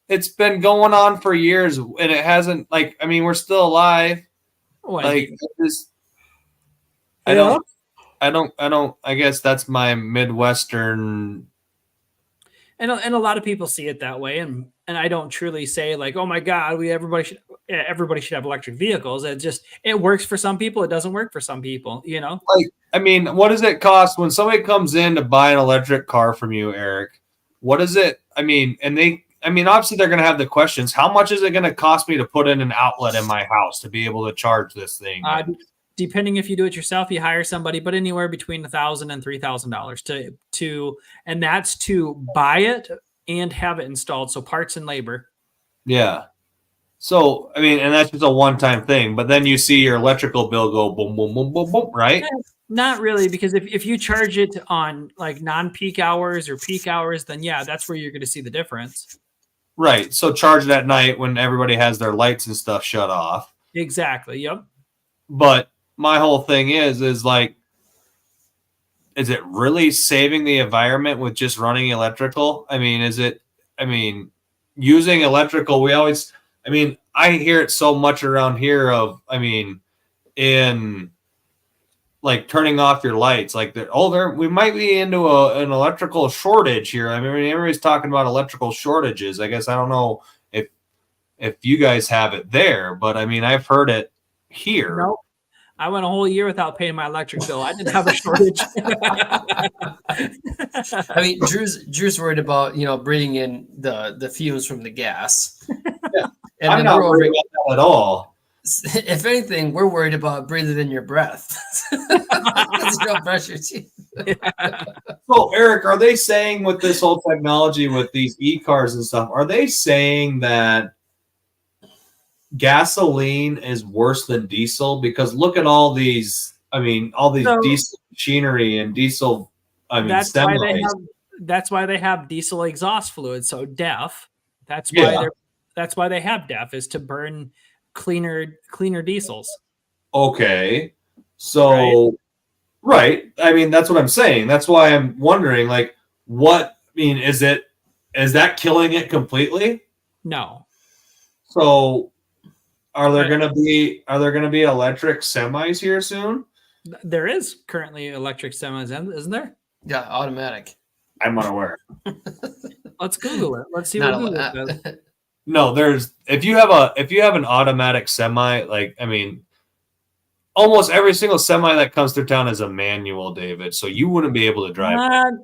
it's been going on for years and it hasn't, like, I mean, we're still alive.
Well,
Like,
Yeah.
I guess that's my Midwestern.
and a lot of people see it that way, and and I don't truly say like, oh my God, everybody should have electric vehicles. It works for some people. It doesn't work for some people, you know?
Like, I mean, what does it cost when somebody comes in to buy an electric car from you, Eric? What is it? I mean, obviously they're going to have the questions. How much is it going to cost me to put in an outlet in my house to be able to charge this thing?
Depending if you do it yourself, you hire somebody, but anywhere between $1,000 and $3,000 and that's to buy it and have it installed. So parts and labor.
Yeah. So, I mean, and that's just a one-time thing, but then you see your electrical bill go boom, boom, boom, boom, boom, right?
Not really, because if you charge it on like non-peak hours or peak hours, then yeah, that's where you're going to see the difference.
Right. So charge it at night when everybody has their lights and stuff shut off.
Exactly. Yep.
But my whole thing is like, is it really saving the environment with just running electrical? I mean, using electrical, I hear it so much around here in like turning off your lights, like we might be into an electrical shortage here. I mean, everybody's talking about electrical shortages. I guess I don't know if you guys have it there, but I mean, I've heard it here.
Nope. I went a whole year without paying my electric bill. I didn't have a shortage.
I mean, Drew's worried about, breathing in the fumes from the gas.
Yeah.
And
I'm not worried about that at all.
If anything, we're worried about breathing in your breath. Because you don't brush your teeth.
So, Eric, are they saying with this whole technology with these e-cars and stuff, are they saying that gasoline is worse than diesel? Because look at all these diesel machinery and diesel,
that's
semis.
That's why they have diesel exhaust fluid, so DEF. That's why they have DEF, is to burn cleaner diesels.
Okay. So right. I mean, that's what I'm saying. That's why I'm wondering, like, is that killing it completely?
No.
So are there going to be electric semis here soon?
There is currently electric semis, isn't there?
Yeah, automatic.
I'm unaware.
Let's Google it. Let's see what Google does.
No, if you have an automatic semi, like, I mean, almost every single semi that comes through town is a manual, David. So you wouldn't be able to drive.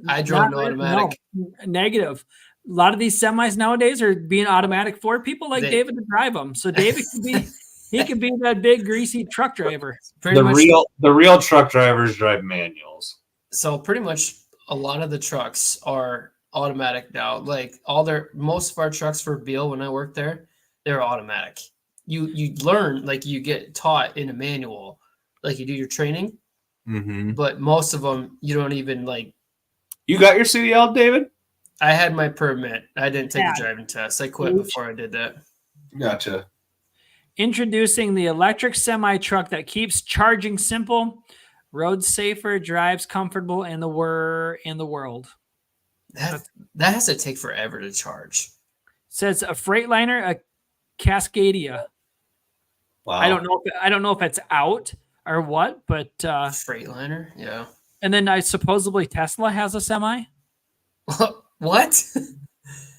I drove an automatic.
No, negative. A lot of these semis nowadays are being automatic for people like David to drive them. So David can be that big greasy truck driver.
The real truck drivers drive manuals.
So pretty much a lot of the trucks are automatic now. Like most of our trucks for Beal, when I worked there, they're automatic. You learn, like, you get taught in a manual, like you do your training.
Mm-hmm.
But most of them you don't even like.
You got your CDL, David?
I had my permit. I didn't take a driving test. I quit before I did that.
Gotcha.
Introducing the electric semi truck that keeps charging simple, road safer, drives comfortable, and the world.
That has to take forever to charge.
Says a Freightliner, a Cascadia.
Wow.
I don't know if it's out or what, but
Freightliner, yeah.
And then supposedly Tesla has a semi.
What?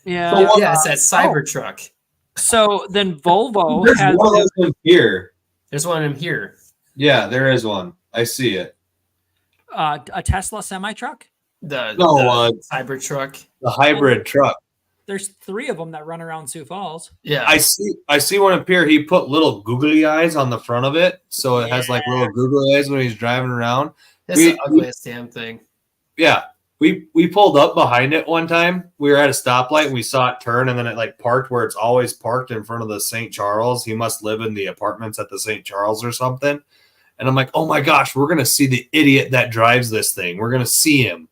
Yeah.
So, it's that Cybertruck.
So then Volvo
has one of them here.
There's one of them here.
Yeah, there is one. I see it.
A Tesla semi truck.
The Cybertruck.
The hybrid truck.
There's 3 of them that run around Sioux Falls.
Yeah, I see one up here. He put little googly eyes on the front of it, so it has like little googly eyes when he's driving around.
That's the ugliest damn thing.
Yeah, we pulled up behind it one time. We were at a stoplight and we saw it turn, and then it like parked where it's always parked in front of the St. Charles. He must live in the apartments at the St. Charles or something. And I'm like, oh my gosh, we're gonna see the idiot that drives this thing. We're gonna see him,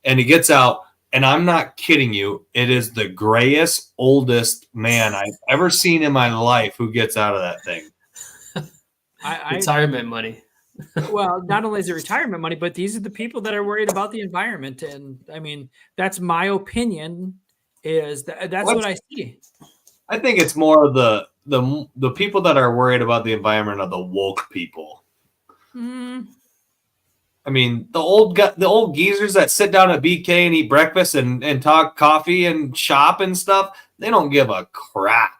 and he gets out. And I'm not kidding you. It is the grayest, oldest man I've ever seen in my life who gets out of that thing.
Retirement money.
Well, not only is it retirement money, but these are the people that are worried about the environment. And I mean, that's my opinion. That's what I see.
I think it's more the people that are worried about the environment are the woke people.
Mm.
I mean, the old geezers that sit down at BK and eat breakfast and talk coffee and shop and stuff, They don't give a crap.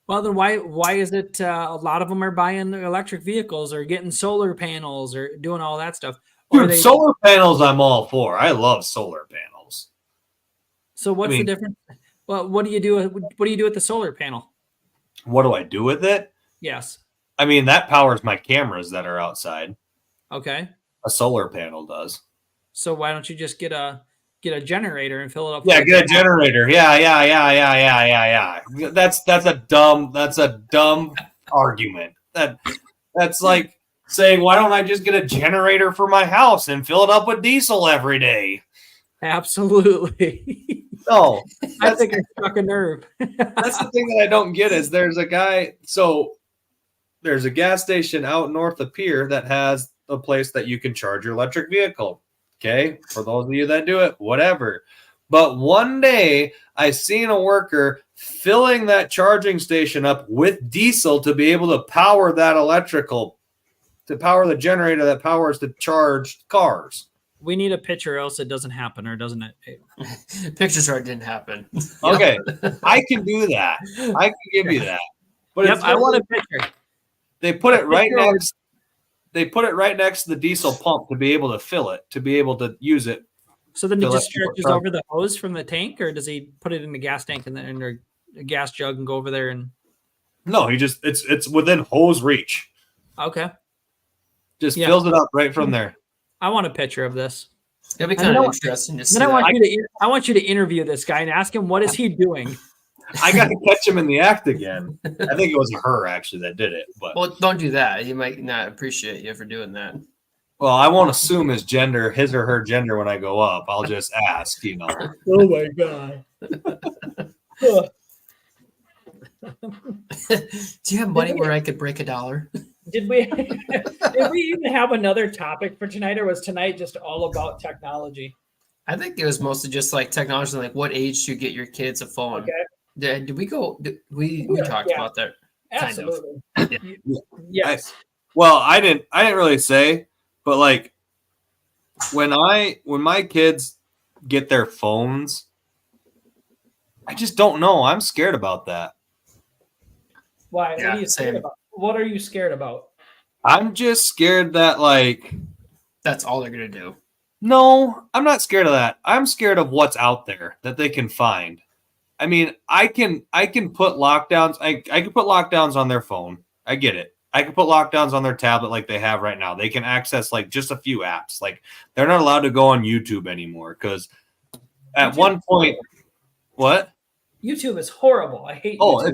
Well, then why is it a lot of them are buying electric vehicles or getting solar panels or doing all that stuff? Or
Dude, solar panels I'm all for. I love solar panels.
So what's the difference? Well, what do you do? What do you do with the solar panel?
What do I do with it?
Yes.
I mean, that powers my cameras that are outside.
Okay.
A solar panel does.
So why don't you just get a generator and fill it up?
Yeah, get a generator. Yeah. That's a dumb argument. That's like saying, why don't I just get a generator for my house and fill it up with diesel every day?
Absolutely.
No,
I think I struck a nerve.
That's the thing that I don't get is there's a guy. So there's a gas station out north of Pier that has a place that you can charge your electric vehicle. Okay, for those of you that do it, whatever. But one day I seen a worker filling that charging station up with diesel to be able to power that to power the generator that powers the charged cars.
We need a picture, or else it doesn't happen, or doesn't it?
Pictures are didn't happen.
Okay, I can do that. I can give you that. But
I want a picture.
They put it right next. They put it right next to the diesel pump to be able to fill it, to be able to use it.
So then he just stretches over the hose from the tank, or does he put it in the gas tank and then in a gas jug and go over there and?
No, he just it's within hose reach.
Okay.
Just fills it up right from there.
I want a picture of this.
It'll be kind of interesting to see.
Then I want you to interview this guy and ask him what is he doing.
I got to catch him in the act again. I think it was her actually that did it. But
well, don't do that. He might not appreciate you for doing that.
Well, I won't assume his or her gender when I go up. I'll just ask, you know.
Oh my god.
Do you have money where I could break $1?
Did we even have another topic for tonight, or was tonight just all about technology?
I think it was mostly just like technology, like what age do you get your kids a phone? Okay. Did we go? We talked about that.
Absolutely.
Kind of.
Yes.
I didn't really say, but like when my kids get their phones, I just don't know. I'm scared about that.
Why? What are you scared about? What are you scared about?
I'm just scared that like
that's all they're gonna do.
No, I'm not scared of that. I'm scared of what's out there that they can find. I mean, I can put lockdowns. I can put lockdowns on their phone. I get it. I can put lockdowns on their tablet like they have right now. They can access like just a few apps. Like they're not allowed to go on YouTube anymore because at one point, what?
YouTube is horrible. I hate YouTube.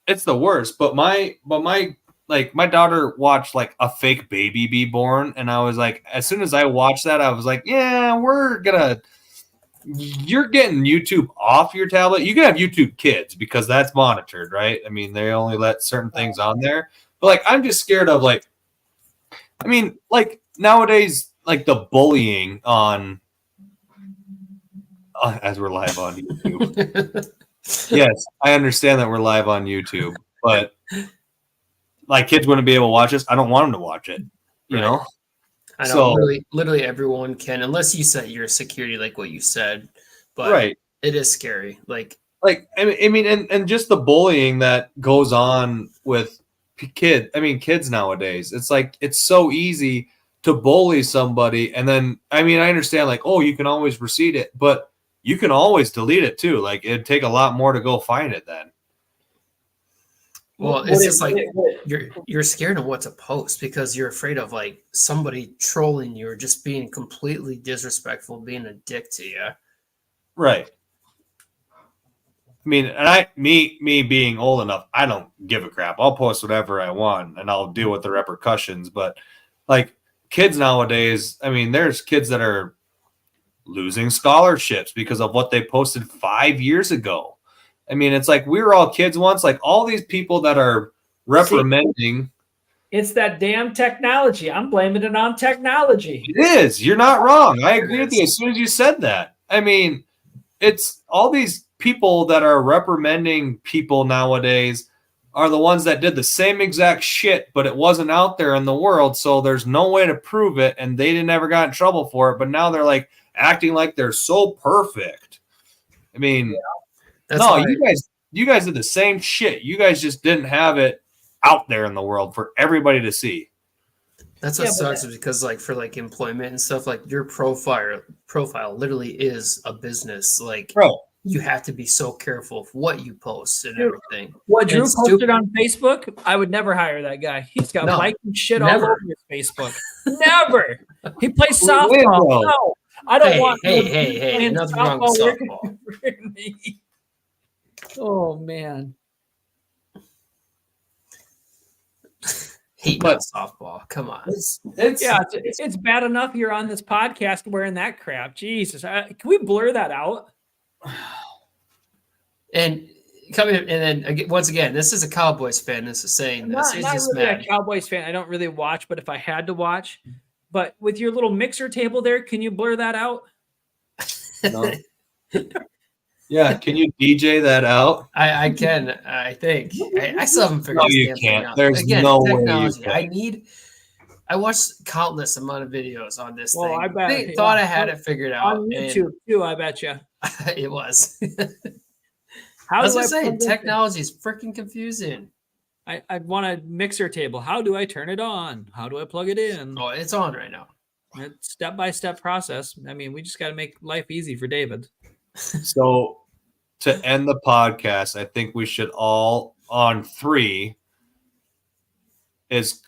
It's the worst. But my daughter watched like a fake baby be born, and I was like, as soon as I watched that, I was like, yeah, you're getting YouTube off your tablet. You can have YouTube Kids because that's monitored, right? I mean, they only let certain things on there. But like, I'm just scared of like, I mean, like nowadays, like the bullying on, as we're live on YouTube. Yes, I understand that we're live on YouTube, but like kids wouldn't be able to watch this. I don't want them to watch it, you know?
I know, literally everyone can, unless you set your security like what you said. But it is scary. Like
I mean, and just the bullying that goes on with kids nowadays. It's like it's so easy to bully somebody, and then I mean, I understand like, oh, you can always recede it, but you can always delete it too. Like it'd take a lot more to go find it then.
Well, it's just like you're scared of what to post because you're afraid of like somebody trolling you or just being completely disrespectful, being a dick to you.
Right. I mean, and me being old enough, I don't give a crap. I'll post whatever I want and I'll deal with the repercussions. But like kids nowadays, I mean, there's kids that are losing scholarships because of what they posted 5 years ago. I mean, it's like we were all kids once. Like all these people that are reprimanding.
It's that damn technology. I'm blaming it on technology.
It is. You're not wrong. I agree with you as soon as you said that. I mean, it's all these people that are reprimanding people nowadays are the ones that did the same exact shit, but it wasn't out there in the world. So there's no way to prove it. And they didn't ever got in trouble for it. But now they're like acting like they're so perfect. I mean,
That's
No,
why-
you guys did the same shit. You guys just didn't have it out there in the world for everybody to see.
That's what sucks is because like for like employment and stuff, like your profile literally is a business. Like
Bro,
you have to be so careful of what you post and
Dude,
everything.
What Drew
It's
posted
stupid.
on Facebook, I would never hire that guy. He's got
No,
Viking shit
never.
all over his Facebook. Never. He plays
Wait,
softball.
bro.
No, I don't
Hey,
want.
hey,
playing
nothing wrong with
working
softball.
for me. Oh man.
Hate
But-
softball. Come on.
It's bad enough you're on this podcast wearing that crap. Jesus, can we blur that out?
And coming and then again, once again, this is a Cowboys fan. This is saying this. He's
Not
just
really
mad.
a Cowboys fan. I don't really watch, but if I had to watch, but with your little mixer table there, can you blur that out?
No. Yeah, can you DJ that out?
I can. I think. I still haven't figured
No,
this
you
damn
can't.
thing out.
There's
Again,
no way you
technology.
can.
I watched countless amount of videos on this
Well,
thing.
I bet,
They
yeah.
thought I had it figured out.
On
and
YouTube too, I bet you.
it was.
How
That's
do
what
I
I'm saying.
plug this in?
Technology is freaking confusing.
I want a mixer table. How do I turn it on? How do I plug it in?
Oh, it's on right now.
It's step-by-step process. I mean, we just got to make life easy for David.
So to end the podcast, I think we should all on 3 is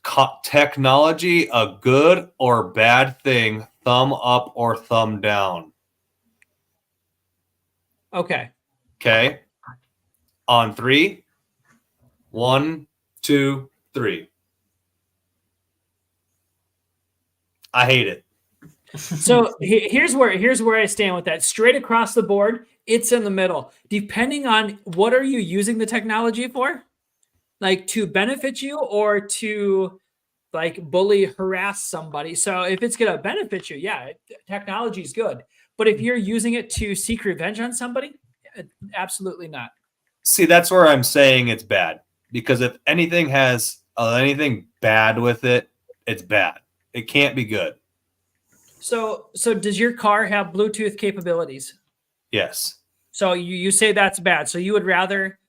technology a good or bad thing? Thumb up or thumb down?
Okay.
Okay. On 3. 1, 2, 3. I hate it.
So here's where I stand with that. Straight across the board, it's in the middle. Depending on what are you using the technology for, like to benefit you or to like bully, harass somebody. So if it's gonna benefit you, yeah, technology is good. But if you're using it to seek revenge on somebody, absolutely not.
See, that's where I'm saying it's bad. Because if anything has anything bad with it, it's bad. It can't be good.
So does your car have Bluetooth capabilities?
Yes.
So you say that's bad. So you would rather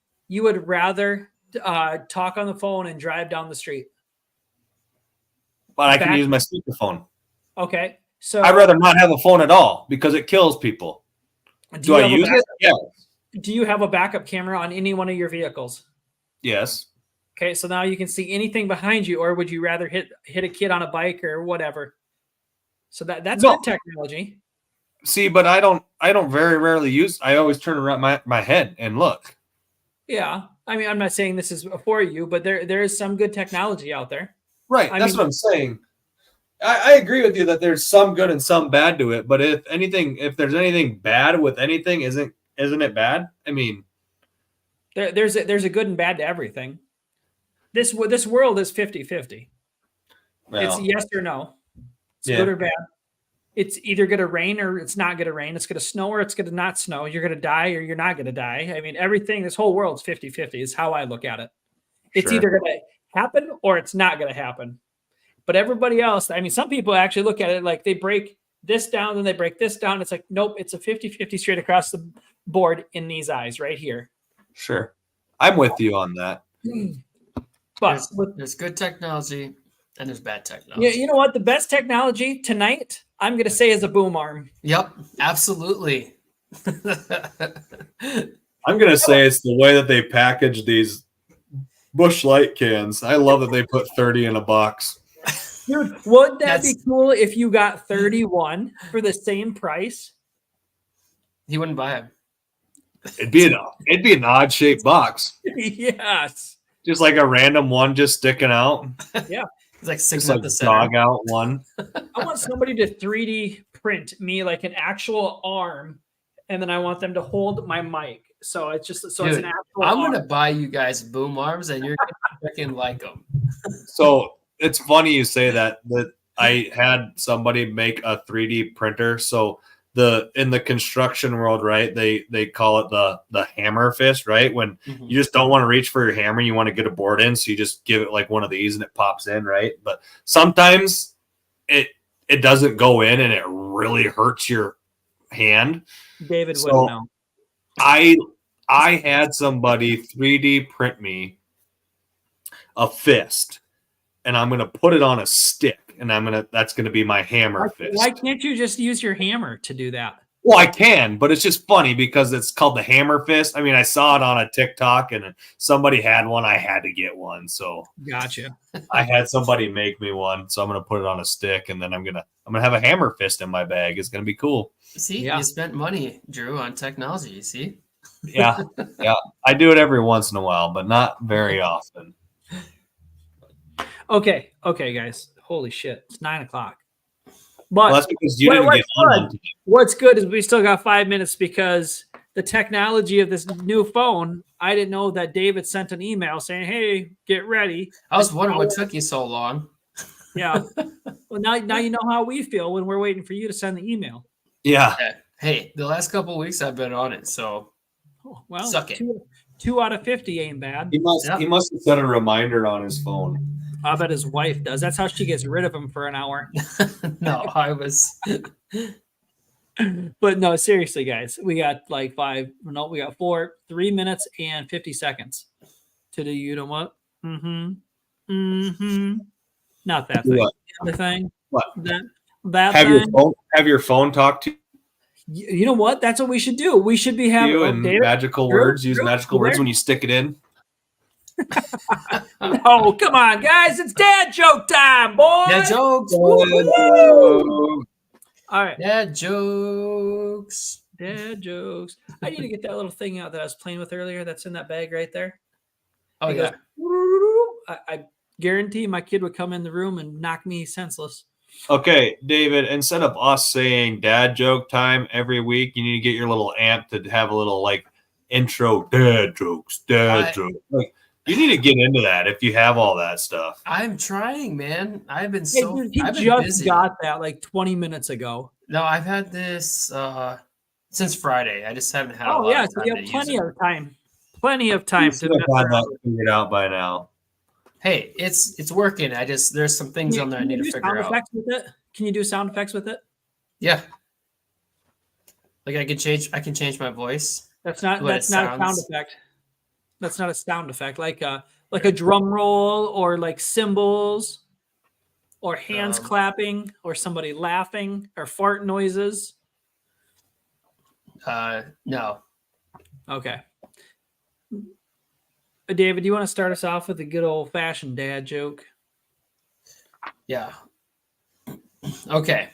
talk on the phone and drive down the street.
But I can
Back-
use my speakerphone.
Okay. So
I'd rather not have a phone at all because it kills people. Do I
have a
use it? Yeah.
Do you have a backup camera on any one of your vehicles?
Yes.
Okay, so now you can see anything behind you, or would you rather hit a kid on a bike or whatever? So that's
No.
good technology.
See, but I don't very rarely use. I always turn around my head and look.
Yeah. I mean, I'm not saying this is for you, but there is some good technology out there.
Right.
I
That's
mean-
what I'm saying. I agree with you that there's some good and some bad to it. But if there's anything bad with anything, isn't it bad? I mean,
There's a good and bad to everything. This world is 50-50. It's
well,
yes or no. It's
Yeah.
good or bad. It's either going to rain or it's not going to rain. It's going to snow or it's going to not snow. You're going to die or you're not going to die. I mean, everything, this whole world's 50-50 is how I look at it. It's
Sure.
either going to happen or it's not going to happen. But everybody else, I mean, some people actually look at it like they break this down, then they break this down. It's like, nope, it's a 50-50 straight across the board in these eyes right here.
sure. I'm with you on that.
But
There's good technology and there's bad technology.
yeah, you know what? The best technology tonight, I'm going to say, is a boom arm.
Yep, absolutely.
I'm gonna say it's the way that they package these Busch Light cans. I love that they put 30 in a box.
Dude, wouldn't that be
That's-
cool if you got 31 for the same price?
He wouldn't buy him.
It'd be an odd shaped box,
Yes.
just like a random one just sticking out,
He's like
just
six
like
up the center.
dog out one.
I want somebody to 3D print me like an actual arm, and then I want them to hold my mic. So it's just it's
Dude,
an actual
I'm
arm.
gonna buy you guys boom arms, and you're gonna freaking like them.
So it's funny you say that. That I had somebody make a 3D printer. So in the construction world, right? They call it the hammer fist, right? When
Mhm.
you just don't want to reach for your hammer, you want to get a board in, so you just give it like one of these and it pops in, right? But sometimes it doesn't go in and it really hurts your hand.
David
So-
wouldn't know.
I had somebody 3D print me a fist, and I'm gonna put it on a stick, and that's gonna be my hammer fist.
Why can't you just use your hammer to do that?
Well, I can, but it's just funny because it's called the hammer fist. I mean, I saw it on a TikTok, and somebody had one. I had to get one, so
Gotcha.
I had somebody make me one. So I'm gonna put it on a stick, and then I'm gonna have a hammer fist in my bag. It's gonna be cool.
See,
Yeah.
you spent money, Drew, on technology. You see?
Yeah, yeah. I do it every once in a while, but not very often.
Okay, guys. Holy shit, it's 9 o'clock.
Well,
But
that's because you
Wait,
didn't get
what's
on.
what's good is we still got 5 minutes because the technology of this new phone. I didn't know that David sent an email saying, "Hey, get ready."
I was wondering what took you so long.
Yeah. Well, now you know how we feel when we're waiting for you to send the email.
Yeah,
Hey, the last couple of weeks I've been on it, so
Oh, well,
Suck it.
two out of 50 ain't bad.
he must have set a reminder on his phone.
I bet his wife does. That's how she gets rid of him for an hour.
no, I was.
But no, seriously, guys, we got like 3 minutes and 50 seconds to do. You know what? Not that thing.
What?
The other thing.
What?
That
Have
thing.
have your phone talk to
You know what? That's what we should do. We should be having
you and
David?
magical
Drew?
words. Use
Drew?
magical
You
words
there?
when you stick it in.
Oh, come on, guys! It's dad joke time, boys.
Dad jokes.
Woo! All right,
Dad jokes.
dad jokes. I need to get that little thing out that I was playing with earlier. That's in that bag right there.
Oh
It
yeah.
goes, I guarantee my kid would come in the room and knock me senseless.
Okay, David, instead of us saying dad joke time every week, you need to get your little amp to have a little like intro dad jokes, jokes. Like you need to get into that if you have all that stuff.
I'm trying, man. I've been
Hey,
so.
dude, he
I've been
just
busy.
got that like 20 minutes ago.
No, I've had this since Friday. I just haven't had a
Oh
lot
yeah,
of
so
time
you
to
have
use
plenty
it.
of time. Plenty of time
You
to
should have
mess
had
around.
that figured out by now.
Hey, it's working. There's some things on there I need to
do
figure
sound
out.
effects with it? Can you do sound effects with it?
Yeah. Like I can change my voice.
That's not
What it
a sound
sounds.
effect. That's not a sound effect. Like a drum roll or like cymbals or hands clapping or somebody laughing or fart noises.
No.
Okay. David, do you want to start us off with a good old fashioned dad joke?
Yeah. Okay.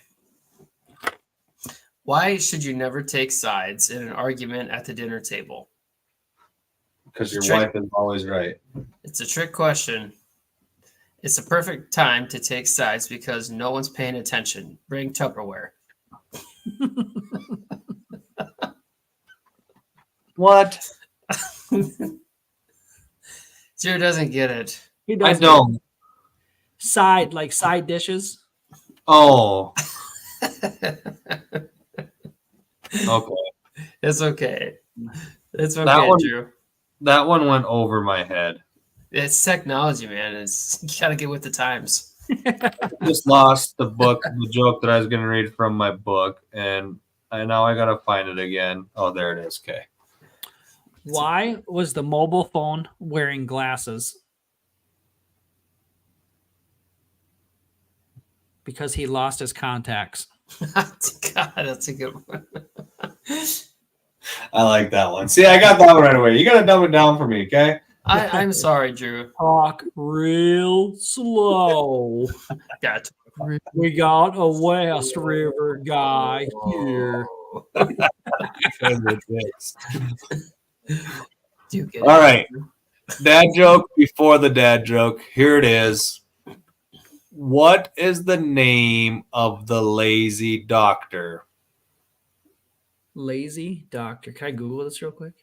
Why should you never take sides in an argument at the dinner table?
Because your
Trick.
wife is always right.
It's a trick question. It's a perfect time to take sides because no one's paying attention. Bring Tupperware.
What?
Drew doesn't get it.
He
I
does
don't.
side dishes.
Oh, okay.
It's okay. It's okay,
That one-
Drew.
That one went over my head.
It's technology, man. You gotta get with the times.
Just lost the joke that I was going to read from my book, and now I got to find it again. Oh, there it is. Okay.
Why was the mobile phone wearing glasses? Because he lost his contacts.
God, that's a good one.
I like that one. See, I got that one right away. You got to dumb it down for me, okay?
I'm sorry, Drew.
Talk real slow.
Got
We got a West River guy here.
All right. Dad joke before the dad joke. Here it is. What is the name of the lazy doctor?
Lazy doctor. Can I Google this real quick?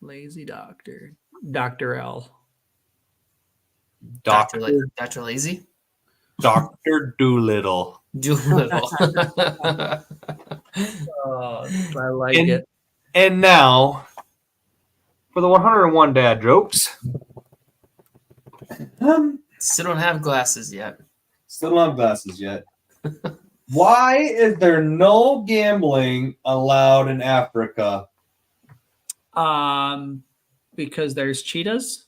Lazy doctor. Dr. L.
Doctor
Dr. Lazy?
Dr. Doolittle.
Doolittle.
Oh, I like
And-
it.
And now for the 101 dad jokes.
Still don't have glasses yet.
Still don't have glasses yet. Why is there no gambling allowed in Africa?
Because there's cheetahs.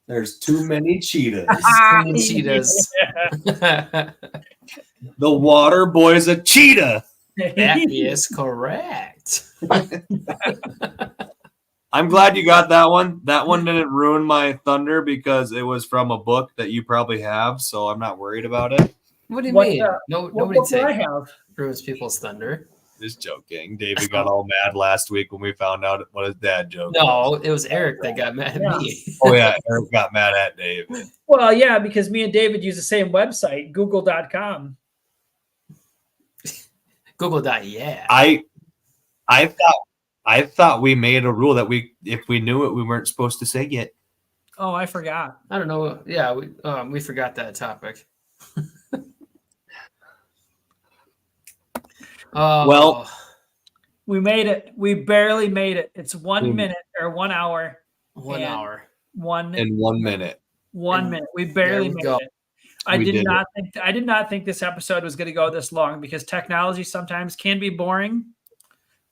There's too many cheetahs.
Many cheetahs.
Yeah.
The water boy's a cheetah.
That is correct.
I'm glad you got that one. That one didn't ruin my thunder because it was from a book that you probably have, so I'm not worried about it.
What do you
What,
mean?
What
Nobody
book do I
takes
have?
ruins people's thunder.
Just joking. David got all mad last week when we found out what his dad joked.
No, it was Eric that got mad at
Yeah.
me.
Oh yeah, Eric got mad at David.
Well, yeah, because me and David use the same website, google.com.
Yeah.
I thought we made a rule that if we knew it, we weren't supposed to say it.
Oh, I forgot.
I don't know. Yeah, we forgot that topic.
Well,
We made it. We barely made it. It's 1
We-
minute or 1 hour.
1
and
hour.
One
in 1 minute.
one minute. We barely
we
made
go.
it. I
We
did
did
not think this episode was going to go this long because technology sometimes can be boring.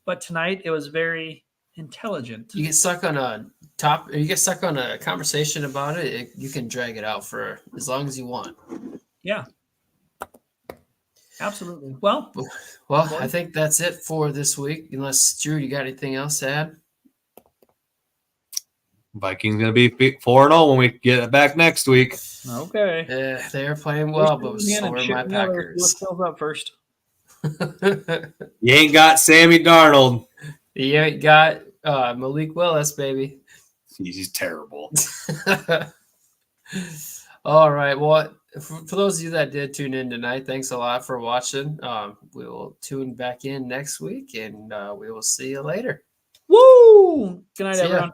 But tonight it was very intelligent.
You get stuck on a conversation about it, you can drag it out for as long as you want.
Yeah. Absolutely. Well,
Well, I think that's it for this week. Unless Drew, you got anything else to add?
Vikings gonna be 4-0 when we get it back next week.
okay.
They are playing well, but so are my Packers.
Up first.
You ain't got Sammy Darnold.
You ain't got Malik Willis, baby.
He's terrible.
All right. Well, for those of you that did tune in tonight, thanks a lot for watching. We will tune back in next week, and we will see you later.
Woo! Good night,
See ya.
everyone.